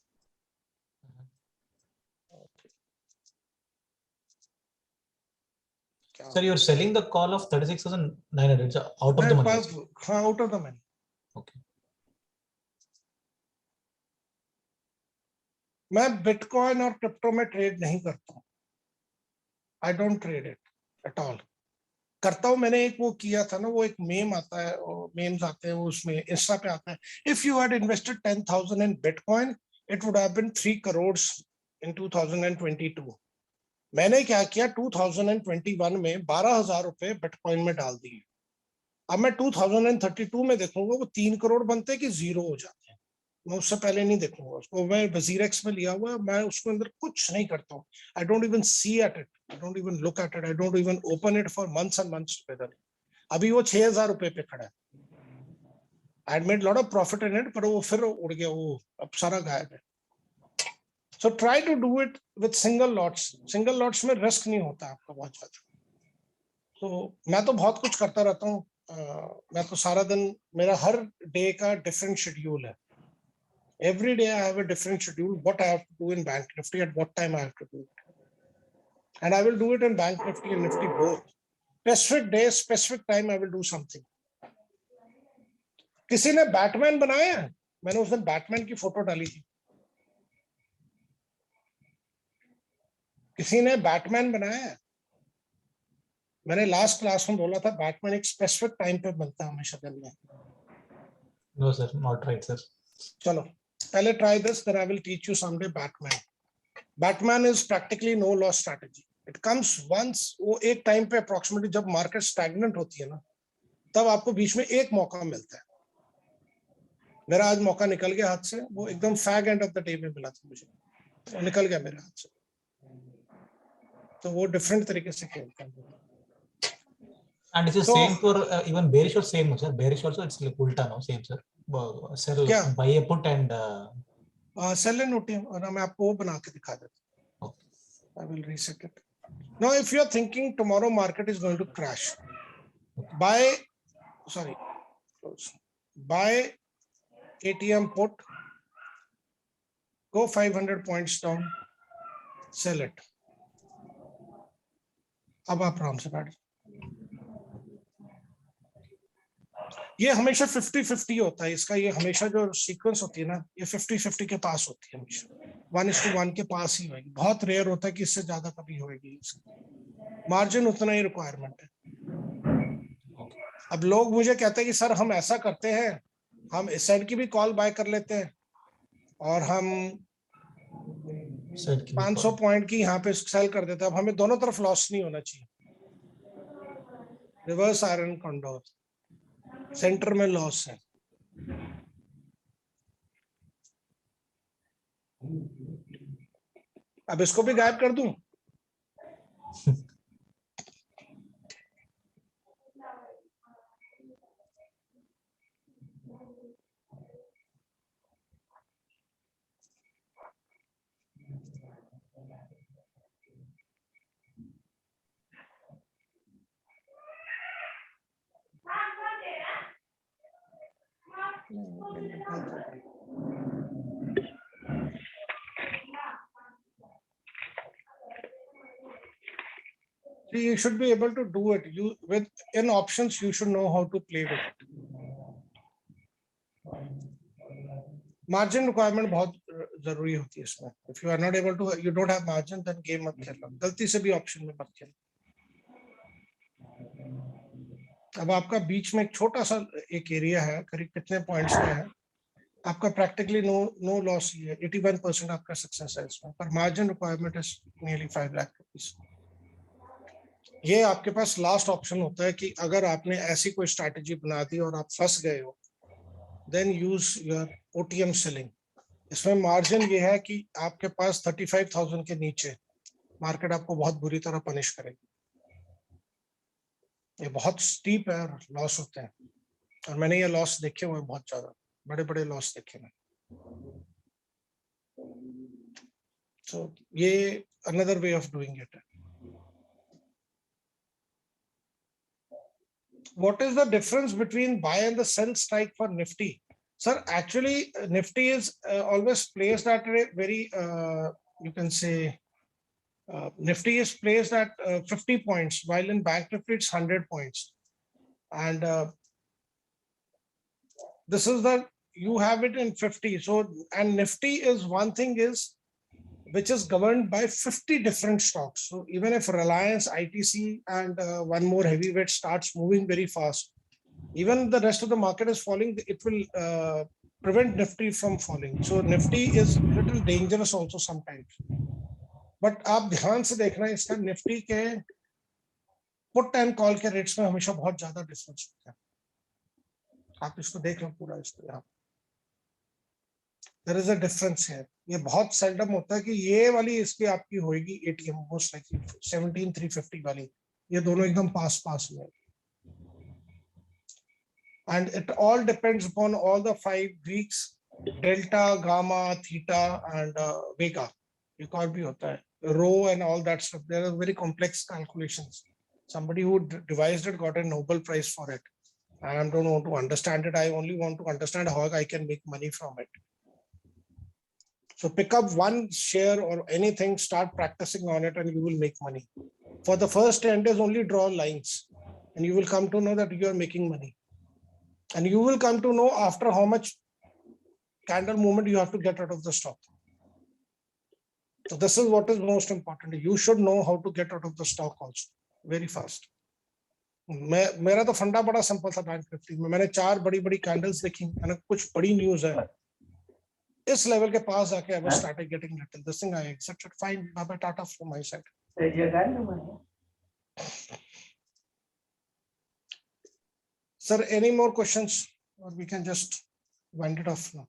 Speaker 4: Sir, you're selling the call of 36,900. It's out of the money.
Speaker 1: हाँ, out of the money.
Speaker 4: Okay.
Speaker 1: मैं बिटकॉइन और क्रिप्टो में ट्रेड नहीं करता हूँ. I don't trade it at all. करता हूँ मैंने एक वो किया था ना, वो एक मेम आता है, मेम्स आते हैं वो उसमें इंस्टा पे आता है. If you had invested 10,000 in bitcoin it would have been 3 crore in 2022. मैंने क्या किया 2021 में 12,000 रुपए बिटकॉइन में डाल दिए. अब मैं 2032 में देखूंगा वो 3 करोड़ बनते कि 0 हो जाते हैं, मैं उससे पहले नहीं देखूंगा उसको। मैं वजीरेक्स में लिया हुआ है, मैं उसके अंदर कुछ नहीं करता हूँ। I don't even see at it, I don't even look at it, I don't even open it for months and months together. अभी वो 6,000 रुपए पे खड़ा है। I made lot of profit in it, पर वो फिर उड़ गया, वो अब सारा गायब है। So try to do it with single lots. Single lots में रिस्क नहीं होता आपका बहुत ज्यादा। तो मैं तो बहुत कुछ करता रहता हूँ। मैं तो सारा दिन, मेरा हर डे का डिफरेंट शेड्यूल है। Every day I have a different schedule, what I have to do in Bank Nifty at what time I have to do it. And I will do it in Bank Nifty and Nifty both. Specific day, specific time I will do something. किसी ने Batman बनाया है? मैंने उस दिन Batman की photo डाली थी। किसी ने बैटमैन बनाया है? मैंने लास्ट क्लास में बोला था बैटमैन एक स्पेसिफिक टाइम पे बनता है हमेशा दिन में।
Speaker 4: No sir, not right sir.
Speaker 1: चलो पहले try this, then I will teach you someday Batman. Batman is practically no loss strategy. It comes once, वो एक टाइम पे approximately जब मार्केट स्टैग्नेंट होती है ना, तब आपको बीच में एक मौका मिलता है। मेरा आज मौका निकल गया हाथ से, वो एकदम fag end of the day में मिला था मुझे, वो निकल गया मेरे हाथ से। तो वो डिफरेंट तरीके से खेलते हैं।
Speaker 4: And it is
Speaker 1: So-
Speaker 4: same for even bearish or same sir. Bearish also it's like ulta no same sir. Sell
Speaker 1: क्या?
Speaker 4: buy a put and
Speaker 1: sell and OTM, और मैं आपको वो बना के दिखा देता हूँ। I will reset it. Now if you are thinking tomorrow market is going to crash, buy ATM put, go 500 points down, sell it. अब आप आराम से बैठ। ये हमेशा 50-50 होता है इसका, ये हमेशा जो सीक्वेंस होती है ना, ये 50-50 के पास होती है, हमेशा 1:1 के पास ही होगी। बहुत रेयर होता है कि इससे ज्यादा कभी होगी। मार्जिन उतना ही रिक्वायरमेंट है। अब लोग मुझे कहते हैं कि सर हम ऐसा करते हैं, हम इस साइड की भी कॉल बाय कर लेते हैं और हम 500 पॉइंट की यहाँ पे सेल कर देते हैं। अब हमें दोनों तरफ लॉस नहीं होना चाहिए। रिवर्स आयरन कॉन्डोर, सेंटर में लॉस है। अब इसको भी गायब कर दूं? You should be able to do it. You with in options, you should know how to play with it. Margin requirement बहुत जरूरी होती है इसमें. If you are not able to, you don't have margin, then game मत खेलना. गलती से भी option में मत खेलना. अब आपका बीच में एक छोटा सा एक एरिया है, करीब कितने पॉइंट्स का है, आपका प्रैक्टिकली नो लॉस ही है, 81% आपका सक्सेस है इसमें, पर margin requirement is nearly 5 lakh rupees. ये आपके पास लास्ट ऑप्शन होता है कि अगर आपने ऐसी कोई स्ट्रैटेजी बना दी और आप फंस गए हो, then use your OTM selling. इसमें मार्जिन ये है कि आपके पास 35,000 के नीचे मार्केट आपको बहुत बुरी तरह पनिश करेगी। ये बहुत स्टीप है और लॉस होते हैं, और मैंने ये लॉस देखे हुए बहुत ज्यादा, बड़े बड़े लॉस देखे हैं। So ये another way of doing it. What is the difference between buy and the sell strike for Nifty? Sir, actually Nifty is always placed at a very, you can say, Nifty is placed at 50 points, while in Bank Nifty it's 100 points. And this is the, you have it in 50. So, and Nifty is one thing is, which is governed by 50 different stocks. So even if Reliance, ITC, and one more heavyweight starts moving very fast, even the rest of the market is falling, it will prevent Nifty from falling. So Nifty is a little dangerous also sometimes. But आप ध्यान से देखना, इसका Nifty के put and call के rates में हमेशा बहुत ज़्यादा difference होता है. आप इसको देख लो पूरा इसको यहाँ, देयर इज अ डिफरेंस है। ये बहुत सेल्डम होता है कि ये वाली इसकी आपकी होगी एटीएम मोस्ट लाइकली 17350 वाली, ये दोनों एकदम पास पास में। And it all depends upon all the 5 weeks, delta, gamma, theta and vega, एक और भी होता है rho and all that stuff. There are very complex calculations. somebody who devised it got a Nobel Prize for it. I don't want to understand it. I only want to understand how I can make money from it. So pick up one share or anything, start practicing on it, and you will make money. For the first 10 days, only draw lines, and you will come to know that you are making money. And you will come to know after how much candle movement you have to get out of the stock. So this is what is most important. You should know how to get out of the stock also very fast. मेरा तो फंडा बड़ा simple था bank Nifty में। मैंने 4 बड़ी बड़ी candles देखी, मैंने कुछ बड़ी न्यूज है इस लेवल के पास आके I was started getting little this thing, I accepted, fine, bye bye, tata from my side. Sir any more questions or we can just wind it off now?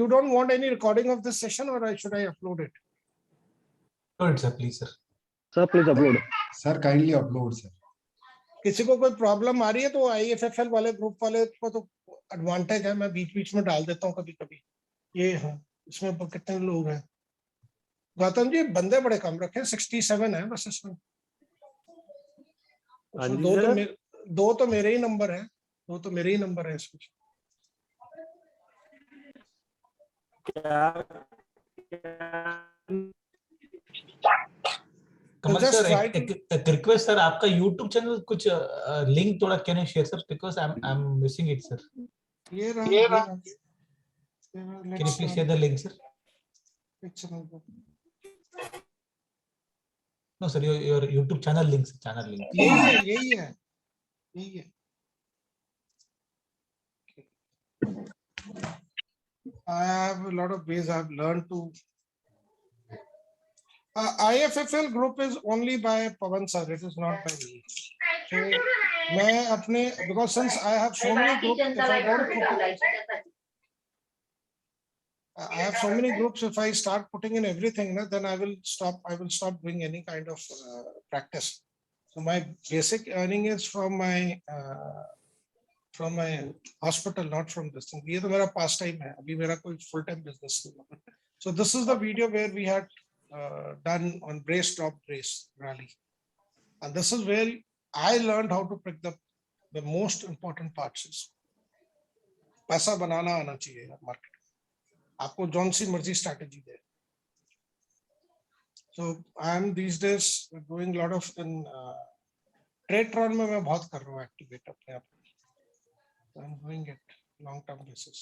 Speaker 1: You don't want any recording of this session or should I upload it?
Speaker 4: Good, sir, please, sir.
Speaker 2: Sir, please upload.
Speaker 5: Sir kindly upload sir.
Speaker 1: किसी को कोई problem आ रही है तो IFFL वाले group वाले को तो एडवांटेज है, मैं बीच बीच में डाल देता हूँ कभी कभी। ये है, इसमें कितने लोग हैं? गौतम जी बंदे बड़े कम रखे, 67 है बस इसमें। उसमें दो तो मेरे ही नंबर है, दो तो मेरे ही नंबर है इसमें।
Speaker 4: कमल सर, एक रिक्वेस्ट सर, आपका YouTube चैनल कुछ लिंक थोड़ा can you share sir, because I am missing it sir.
Speaker 1: ये रहा।
Speaker 4: Can you please share the link sir? No sir, your YouTube channel link, channel link.
Speaker 1: यही है। I have a lot of ways I have learned to. IFFL group is only by Pawan sir. It is not by me. So, मैं अपने, because since I have so many groups, if I don't put, I have so many groups. If I start putting in everything, then I will stop. I will stop doing any kind of practice. So my basic earning is from my hospital, not from this thing. ये तो मेरा pastime है, अभी मेरा कोई full time business नहीं है. So this is the video where we had done on brace stop brace rally, and this is where I learned how to pick the most important parts. is पैसा बनाना आना चाहिए market में, आपको जौन सी मर्जी strategy they. So I am these days doing a lot of in TradeTron में मैं बहुत कर रहा हूँ एक्टिवेट अपने आप. I'm doing it long term basis.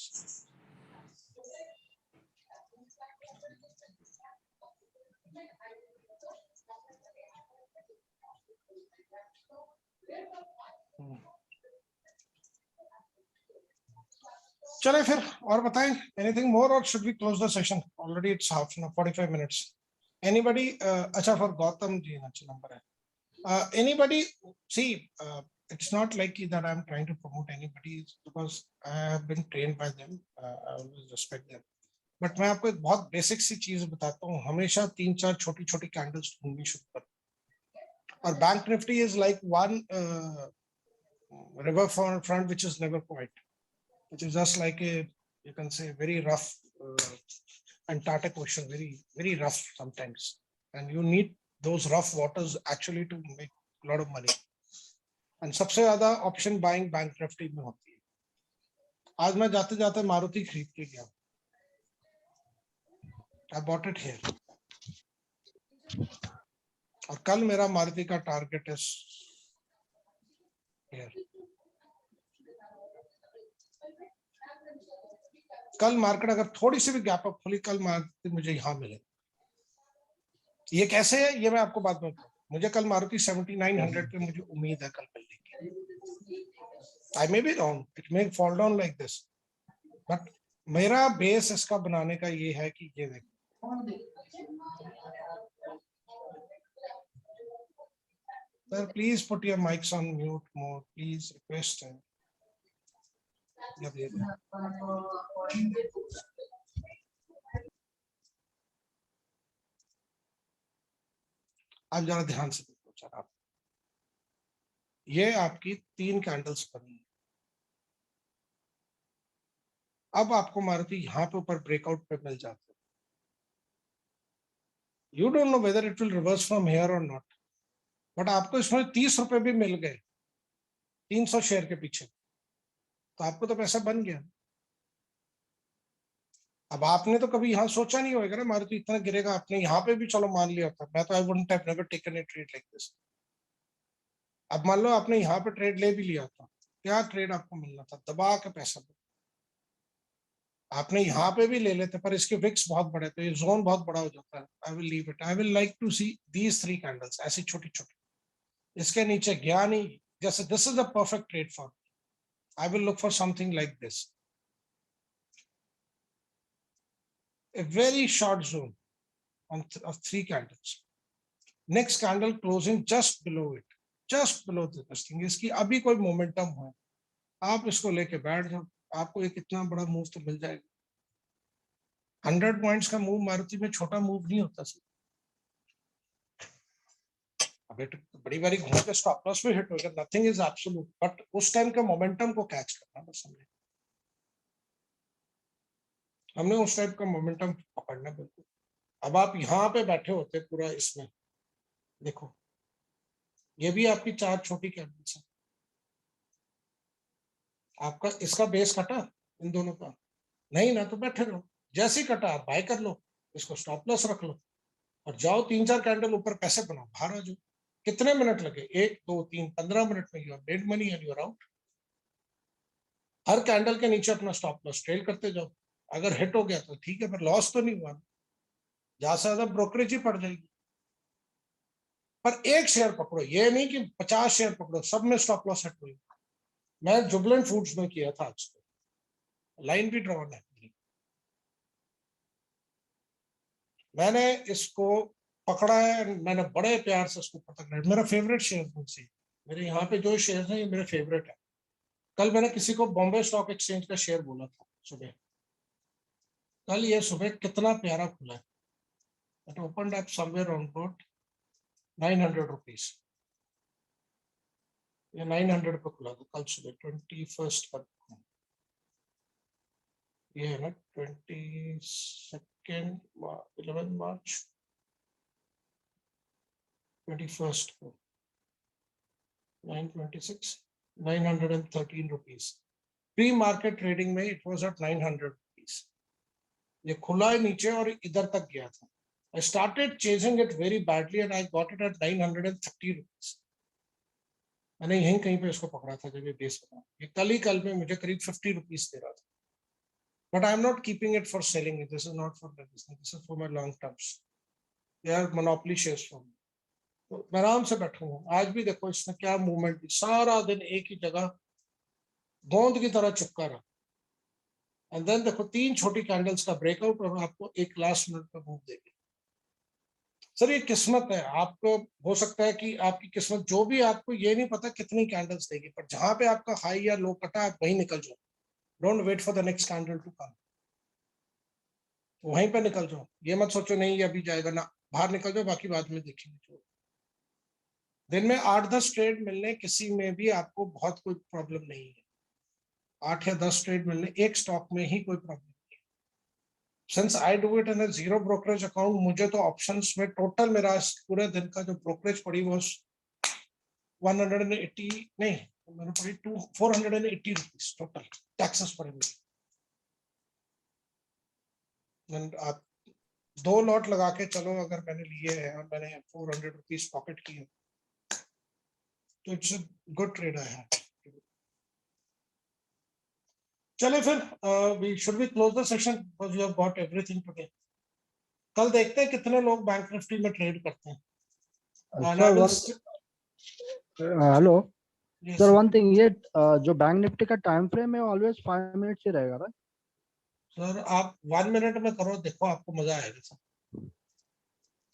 Speaker 1: चले फिर और बताएं, anything more or should we close the session? Already it's 45 minutes. Anybody? अच्छा for Gautam जी अच्छा नंबर है. Anybody? See, it's not like that I'm trying to promote anybody, because I have been trained by them. I always respect them. But मैं आपको एक बहुत basic सी चीज बताता हूँ, हमेशा 3-4 छोटी छोटी कैंडल्स ढूंढनी शुरू कर. और bank Nifty is like one river front which is never quite, which is just like a, you can say, very rough Antarctic Ocean, very rough sometimes, and you need those rough waters actually to make a lot of money. And सबसे ज्यादा option buying bank Nifty में होती है. आज मैं जाते जाते मारुति खरीद के गया. I bought it here. और कल मेरा मारुति का टारगेट है here. कल मार्केट अगर थोड़ी सी भी गैप अप खुली, कल मार्केट मुझे यहाँ मिले. ये कैसे है ये मैं आपको बाद में बताऊं. मुझे कल मारुति 7900 पे मुझे उम्मीद है कल मिलने की. I may be wrong, it may fall down like this, but मेरा बेस इसका बनाने का ये है कि ये देखो, Sir, please put your mics on mute mode. Please request. आप जरा ध्यान से देखो सर, आप ये आपकी 3 कैंडल्स बनी है। अब आपको मारुति यहाँ पे ऊपर ब्रेकआउट पे मिल जाते हैं। You don't know whether it will reverse from here और नॉट, बट आपको इसमें 30 रुपए भी मिल गए 300 शेयर के पीछे, तो आपको तो पैसा बन गया। अब आपने तो कभी यहाँ सोचा नहीं होगा ना मारुति इतना गिरेगा, आपने यहाँ पे भी चलो मान लिया था, मैं तो I wouldn't have never taken a trade like this. अब मान लो आपने यहाँ पे ट्रेड ले भी लिया था, क्या ट्रेड आपको मिलना था, दबा के पैसा दो। आपने यहाँ पे भी ले लेते, पर इसके विक्स बहुत बड़े, तो ये जोन बहुत बड़ा हो जाता है। I will leave it, I will like to see these 3 candles ऐसी छोटी छोटी, इसके नीचे गया नहीं, जैसे this is the perfect trade for, I will look for something like this, a very short zone of 3 candles. Next candle closing just below it, just below this thing. इसकी अभी कोई मोमेंटम है, आप इसको लेके बैठ जाओ, आपको एक इतना बड़ा मूव तो मिल जाएगा। 100 पॉइंट्स का मूव मारुति में छोटा मूव नहीं होता सर। अब बड़ी बारी घूम के स्टॉप लॉस भी हिट हो गया, नथिंग इज एब्सोल्यूट, बट उस टाइम के मोमेंटम को कैच करना बस हमने उस टाइप का मोमेंटम पकड़ना बिल्कुल। अब आप यहाँ पे बैठे होते पूरा इसमें, देखो ये भी आपकी 4 छोटी कैंडल्स है, आपका इसका बेस कटा इन दोनों का नहीं ना, तो बैठे रहो, जैसे ही कटा आप बाय कर लो, इसको स्टॉप लॉस रख लो और जाओ 3-4 कैंडल ऊपर पैसे बनाओ, बाहर आ जाओ। कितने मिनट लगे, 1 2 3 15 मिनट में you are made money and you are out. हर कैंडल के नीचे अपना स्टॉप लॉस ट्रेल करते जाओ, अगर हिट हो गया तो ठीक है, पर लॉस तो नहीं हुआ, ज्यादा से ज्यादा ब्रोकरेज ही पड़ जाएगी। पर एक शेयर पकड़ो, ये नहीं कि 50 शेयर पकड़ो, सब में स्टॉप लॉस हिट हुई। मैं जुबलेंट फूड्स में किया था आज, लाइन भी ड्रॉन है, मैंने इसको पकड़ा है, मैंने बड़े प्यार से इसको पकड़ा है, मेरा फेवरेट शेयर मुझसे, मेरे यहाँ पे जो शेयर है ये मेरे फेवरेट है। कल मैंने किसी को बॉम्बे स्टॉक एक्सचेंज का शेयर बोला था सुबह, कल ये सुबह कितना प्यारा खुला है, it opened up somewhere on board 900 rupees, ये 900 पे खुला था कल सुबह 21 पर, ये है ना 22nd 11 मार्च 21 को 926 913 रुपीज, प्री मार्केट ट्रेडिंग में इट वाज एट 900 रुपीज। ये खुला है नीचे और इधर तक गया था, I started chasing it very badly and I got it at 930 rupees. मैंने यहीं कहीं पे इसको पकड़ा था जब ये बेस बना, ये कल में मुझे करीब 50 रुपीज दे रहा था, but I am not keeping it for selling it. This is not for my business. This is for my long terms. They are monopoly shares for me. तो मैं आराम से बैठूंगा। आज भी देखो इसने क्या मूवमेंट, सारा दिन एक ही जगह गोंद की तरह चिपका रहा, एंड देन देखो 3 छोटी कैंडल्स का ब्रेकआउट और आपको एक लास्ट मिनट पे मूव देगी। सर ये किस्मत है, आपको हो सकता है कि आपकी किस्मत जो भी, आपको ये नहीं पता कितनी कैंडल्स देगी, पर जहां पे आपका हाई या लो कटा आप वहीं निकल जाओ, don't wait for the next candle to come, वहीं पे निकल जाओ, ये मत सोचो नहीं ये अभी जाएगा ना, बाहर निकल जाओ, बाकी बाद में देखेंगे। दिन में 8-10 ट्रेड मिलने किसी में भी आपको बहुत कोई प्रॉब्लम नहीं है, 8 या 10 ट्रेड मिलने एक स्टॉक में ही कोई problem. Since I do it in a zero brokerage account, मुझे तो ऑप्शंस में टोटल मेरा पूरे दिन का जो ब्रोकरेज पड़ी वो 180 नहीं, मैंने पड़ी 480 रुपीज टोटल, टैक्सेस पड़े मुझे। आप 2 लॉट लगा के चलो, अगर मैंने लिए हैं और मैंने 400 रुपीज पॉकेट किए, तो इट्स अ गुड ट्रेड है। चले फिर, we should we close the session because we have got everything today. कल देखते हैं कितने लोग बैंक निफ्टी में ट्रेड करते हैं।
Speaker 2: हेलो सर, वन थिंग, ये जो बैंक निफ्टी का टाइम फ्रेम है ऑलवेज 5 मिनट्स ही रहेगा राइट?
Speaker 1: सर आप 1 मिनट में करो, देखो आपको मजा आएगा सर।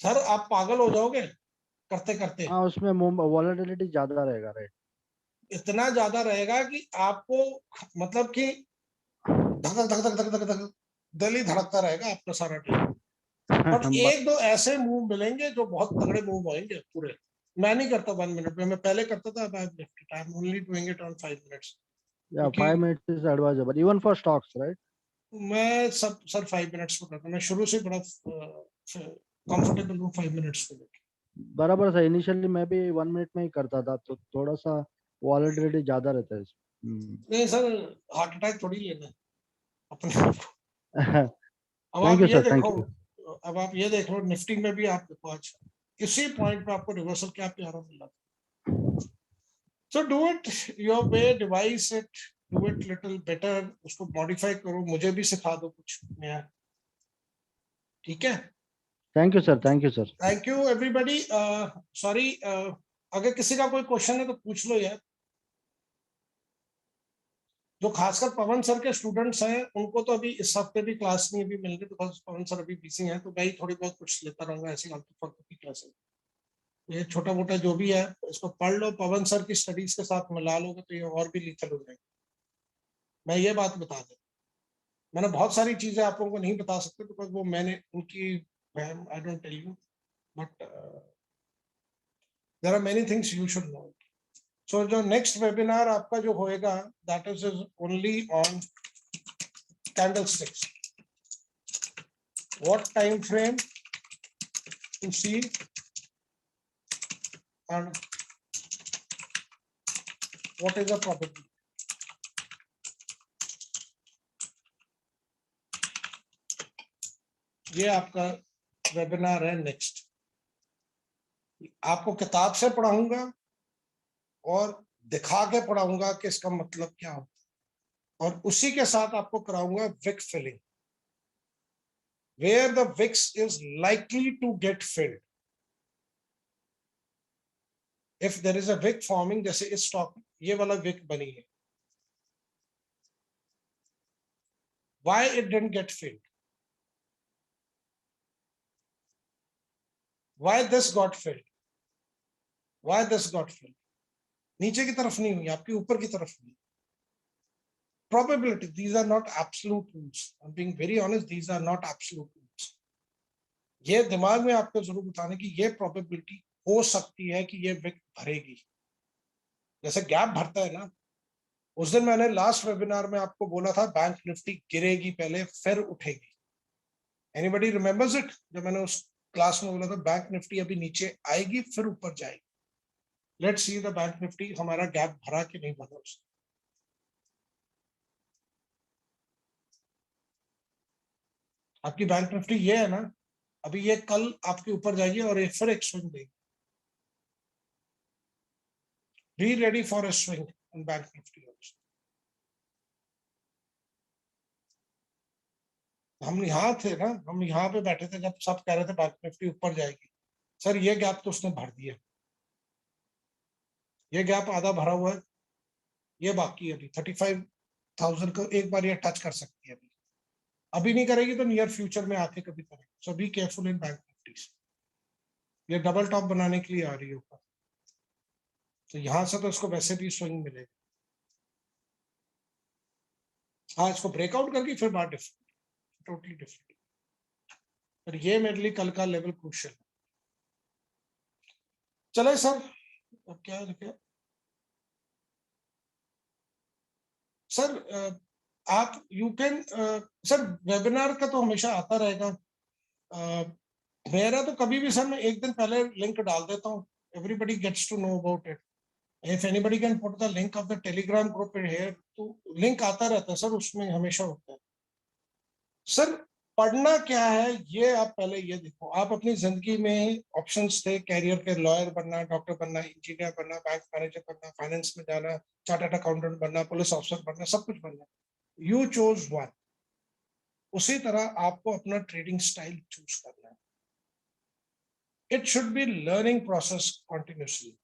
Speaker 1: सर आप पागल हो जाओगे, करते करते
Speaker 2: हाँ उसमें वॉलेटिलिटी ज्यादा रहेगा, राइट?
Speaker 1: इतना ज्यादा रहेगा कि आपको मतलब कि धक धक धक धक धक धक धक दिल ही धड़कता रहेगा आपका सारा टाइम। बट एक दो ऐसे मूव मिलेंगे जो बहुत तगड़े मूव होंगे पूरे। मैं नहीं करता 1 मिनट में, मैं पहले करता था, अब I am only doing it on 5 minutes.
Speaker 2: या 5 minutes is advisable even for stocks, right?
Speaker 1: मैं सब सर 5 मिनट्स में करता हूँ, मैं शुरू से बड़ा कंफर्टेबल हूँ 5 मिनट्स को लेकर।
Speaker 2: बराबर सही, इनिशियली मैं भी 1 मिनट में ही करता था, तो थोड़ा सा वॉलेटिलिटी ज्यादा रहता है इसमें।
Speaker 1: नहीं सर, हार्ट अटैक थोड़ी लेना है अपने आप को। अब
Speaker 2: थैंक
Speaker 1: आप
Speaker 2: यू
Speaker 1: ये
Speaker 2: सर, थैंक
Speaker 1: देखो,
Speaker 2: यू।
Speaker 1: अब आप ये देख लो निफ्टी में भी आप देखो आज इसी पॉइंट पे आपको रिवर्सल क्या प्यारा मिला। So do it your way, device it, do it little better, उसको मॉडिफाई करो, मुझे भी सिखा दो कुछ नया। ठीक है,
Speaker 2: thank you sir, thank you sir.
Speaker 1: Thank you everybody. Sorry, अगर किसी का कोई क्वेश्चन है तो पूछ लो यार। जो खासकर पवन सर के स्टूडेंट्स हैं उनको तो अभी इस हफ्ते भी क्लास नहीं अभी मिल रही, बिकॉज पवन सर अभी बिजी हैं, तो मैं ही थोड़ी बहुत कुछ लेता रहूंगा ऐसी फालतू फालतू की क्लासेस। ये छोटा मोटा जो भी है इसको पढ़ लो, पवन सर की स्टडीज के साथ मिला लोगे तो ये और भी लीथल हो जाएंगे। मैं ये बात बता दूं, मैंने बहुत सारी चीजें आप लोगों को नहीं बता सकते बिकॉज वो मैंने उनकी, I don't tell you, but there are many things you should know. So जो नेक्स्ट वेबिनार आपका जो होएगा that is only on candlesticks, what time frame to see and what is the probability. ये आपका webinar है next. आपको किताब से पढ़ाऊंगा और दिखा के पढ़ाऊंगा कि इसका मतलब क्या होता है, और उसी के साथ आपको कराऊंगा wick filling, where the wicks is likely to get filled if there is a wick forming. जैसे इस स्टॉक ये वाला विक बनी है, why it didn't get filled, why this got filled, why this got filled. नीचे की तरफ नहीं हुई, आपकी ऊपर की तरफ हुई। Probability, these are not absolute rules. I'm being very honest, these are not absolute rules. ये दिमाग में आपको जरूर बताने की ये प्रोबेबिलिटी हो सकती है कि ये विक भरेगी, जैसे गैप भरता है ना। उस दिन मैंने लास्ट वेबिनार में आपको बोला था बैंक निफ्टी गिरेगी पहले फिर उठेगी। Anybody remembers it? जब मैंने उस क्लास में बोला था बैंक निफ्टी अभी नीचे आएगी फिर ऊपर जाएगी। Let's see the bank Nifty हमारा गैप भरा कि नहीं भरा उसने। आपकी बैंक निफ्टी ये है ना, अभी ये कल आपके ऊपर जाएगी और एक फिर एक स्विंग देगी। Be ready for a swing in bank Nifty also. हम यहाँ थे ना, हम यहाँ पे बैठे थे जब सब कह रहे थे बैंक निफ्टी ऊपर जाएगी। सर ये गैप तो उसने भर दिया, ये गैप आधा भरा हुआ है, ये बाकी है अभी 35,000 को एक बार ये टच कर सकती है। अभी नहीं करेगी तो नियर फ्यूचर में आके कभी करेगी। So be careful in bank Nifty. ये डबल टॉप बनाने के लिए आ रही है ऊपर, तो यहां से तो इसको वैसे भी स्विंग मिलेगा। हाँ, इसको ब्रेकआउट करके फिर बात डिफरेंट, टोटली डिफरेंट। पर ये मेरे लिए कल का लेवल क्रूशियल है। चले सर, अब क्या लिखे सर? आप यू कैन सर, वेबिनार का तो हमेशा आता रहेगा। मेरा तो कभी भी सर मैं एक दिन पहले लिंक डाल देता हूँ, everybody gets to know about it. If anybody can put the link of the Telegram group here, तो लिंक आता रहता है सर, उसमें हमेशा होता है। सर पढ़ना क्या है ये आप पहले ये देखो। आप अपनी जिंदगी में ऑप्शंस थे कैरियर के, लॉयर बनना, डॉक्टर बनना, इंजीनियर बनना, बैंक मैनेजर बनना, फाइनेंस में जाना, चार्टर्ड अकाउंटेंट बनना, पुलिस ऑफिसर बनना, सब कुछ बनना। You chose one. उसी तरह आपको अपना ट्रेडिंग स्टाइल चूज करना है। It should be learning process continuously.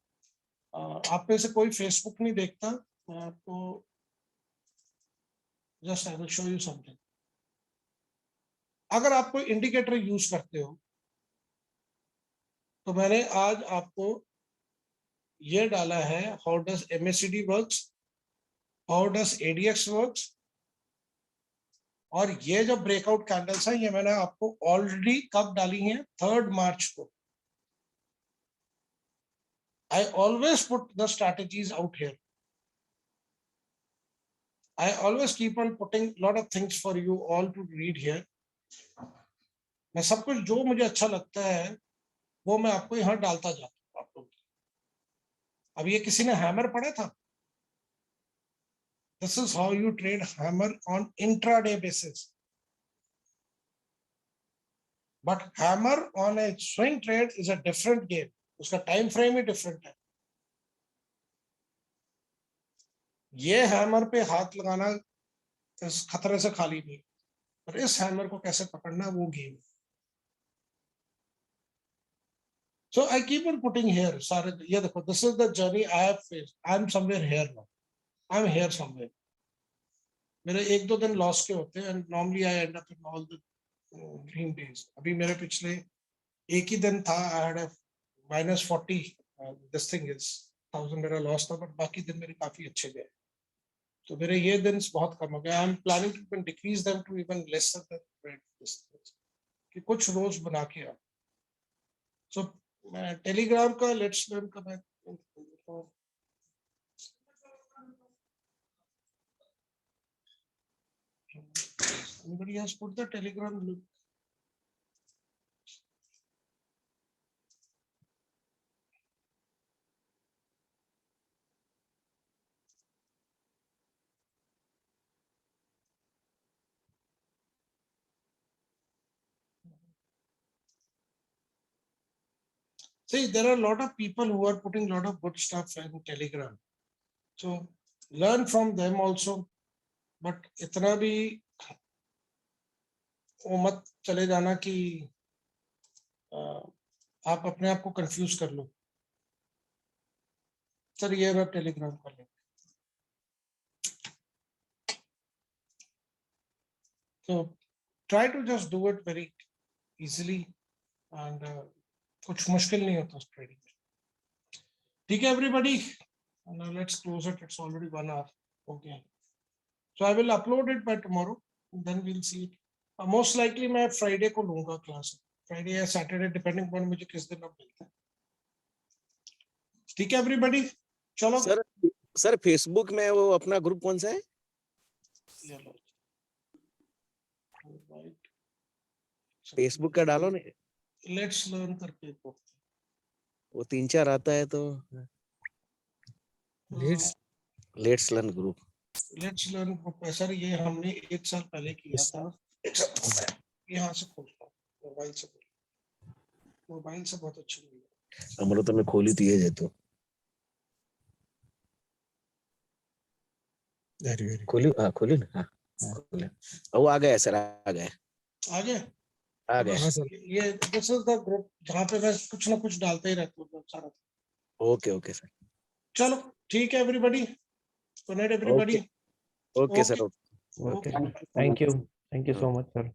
Speaker 1: आप में से कोई फेसबुक नहीं देखता, मैं आपको just I will show you something. अगर आप कोई इंडिकेटर यूज करते हो, तो मैंने आज आपको ये डाला है how does MACD works, how does ADX works, और ये जो ब्रेकआउट कैंडल्स हैं ये मैंने आपको ऑलरेडी कब डाली हैं, 3 मार्च को। I always put the strategies out here. I always keep on putting a lot of things for you all to read here. मैं सब कुछ जो मुझे अच्छा लगता है वो मैं आपको यहाँ डालता जाता हूँ आप लोग। अब ये किसी ने हैमर पढ़ा था? This is how you trade hammer on intraday basis. But hammer on a swing trade is a different game. उसका टाइम फ्रेम ही डिफरेंट है। ये हैमर पे हाथ लगाना इस खतरे से खाली नहीं, पर इस हैमर को कैसे पकड़ना वो game. So I keep on putting here, सारे ये देखो, this is the journey I have faced. I am somewhere here now. I am here somewhere. मेरे 1-2 दिन लॉस के होते हैं and normally I end up in all the green days. अभी मेरे पिछले एक ही दिन था I had a -40. This thing is 1000 मेरा लॉस था, but बाकी दिन मेरे काफी अच्छे गए। तो मेरे ये दिन बहुत कम हो गए। I am planning to even decrease them to even lesser than कि कुछ रोज बना के आ। सो मैं टेलीग्राम का लेट्स लर्न का मैं anybody has put the telegram link? See, there are a lot of people who are putting a lot of good stuff in Telegram. So learn from them also. But इतना भी वो मत चले जाना कि आप अपने आप को कंफ्यूज कर लो। सर ये मैं टेलीग्राम कर लें। So try to just do it very easily and कुछ मुश्किल नहीं होता उस ट्रेडिंग में। ठीक है everybody, and now let's close it. It's already 1 hour. Okay. So I will upload it by tomorrow. And then we'll see it. Most likely मैं Friday को लूँगा क्लास, Friday या Saturday depending on मुझे किस दिन अब मिलता है। ठीक है everybody, चलो।
Speaker 6: सर फेसबुक में वो अपना ग्रुप कौन सा है? फेसबुक का डालो ने।
Speaker 1: लेट्स लर्न करके
Speaker 6: वो 3-4 आता है तो let's learn group.
Speaker 1: Let's learn group sir ये हमने 1 साल पहले किया था। यहाँ से खोलता हूँ मोबाइल से बहुत अच्छा मिला।
Speaker 6: हमरो तो मैं खोली थी ये तो खोली। हाँ खोली ना। हाँ खोले। वो आ गया सर, आ गए
Speaker 1: ये दिस इज द ग्रुप जहाँ पे मैं कुछ ना कुछ डालते ही रहता हूँ सारा।
Speaker 6: ओके सर,
Speaker 1: चलो ठीक है everybody, good night everybody.
Speaker 6: Okay sir,
Speaker 7: Okay. Thank you so much, sir.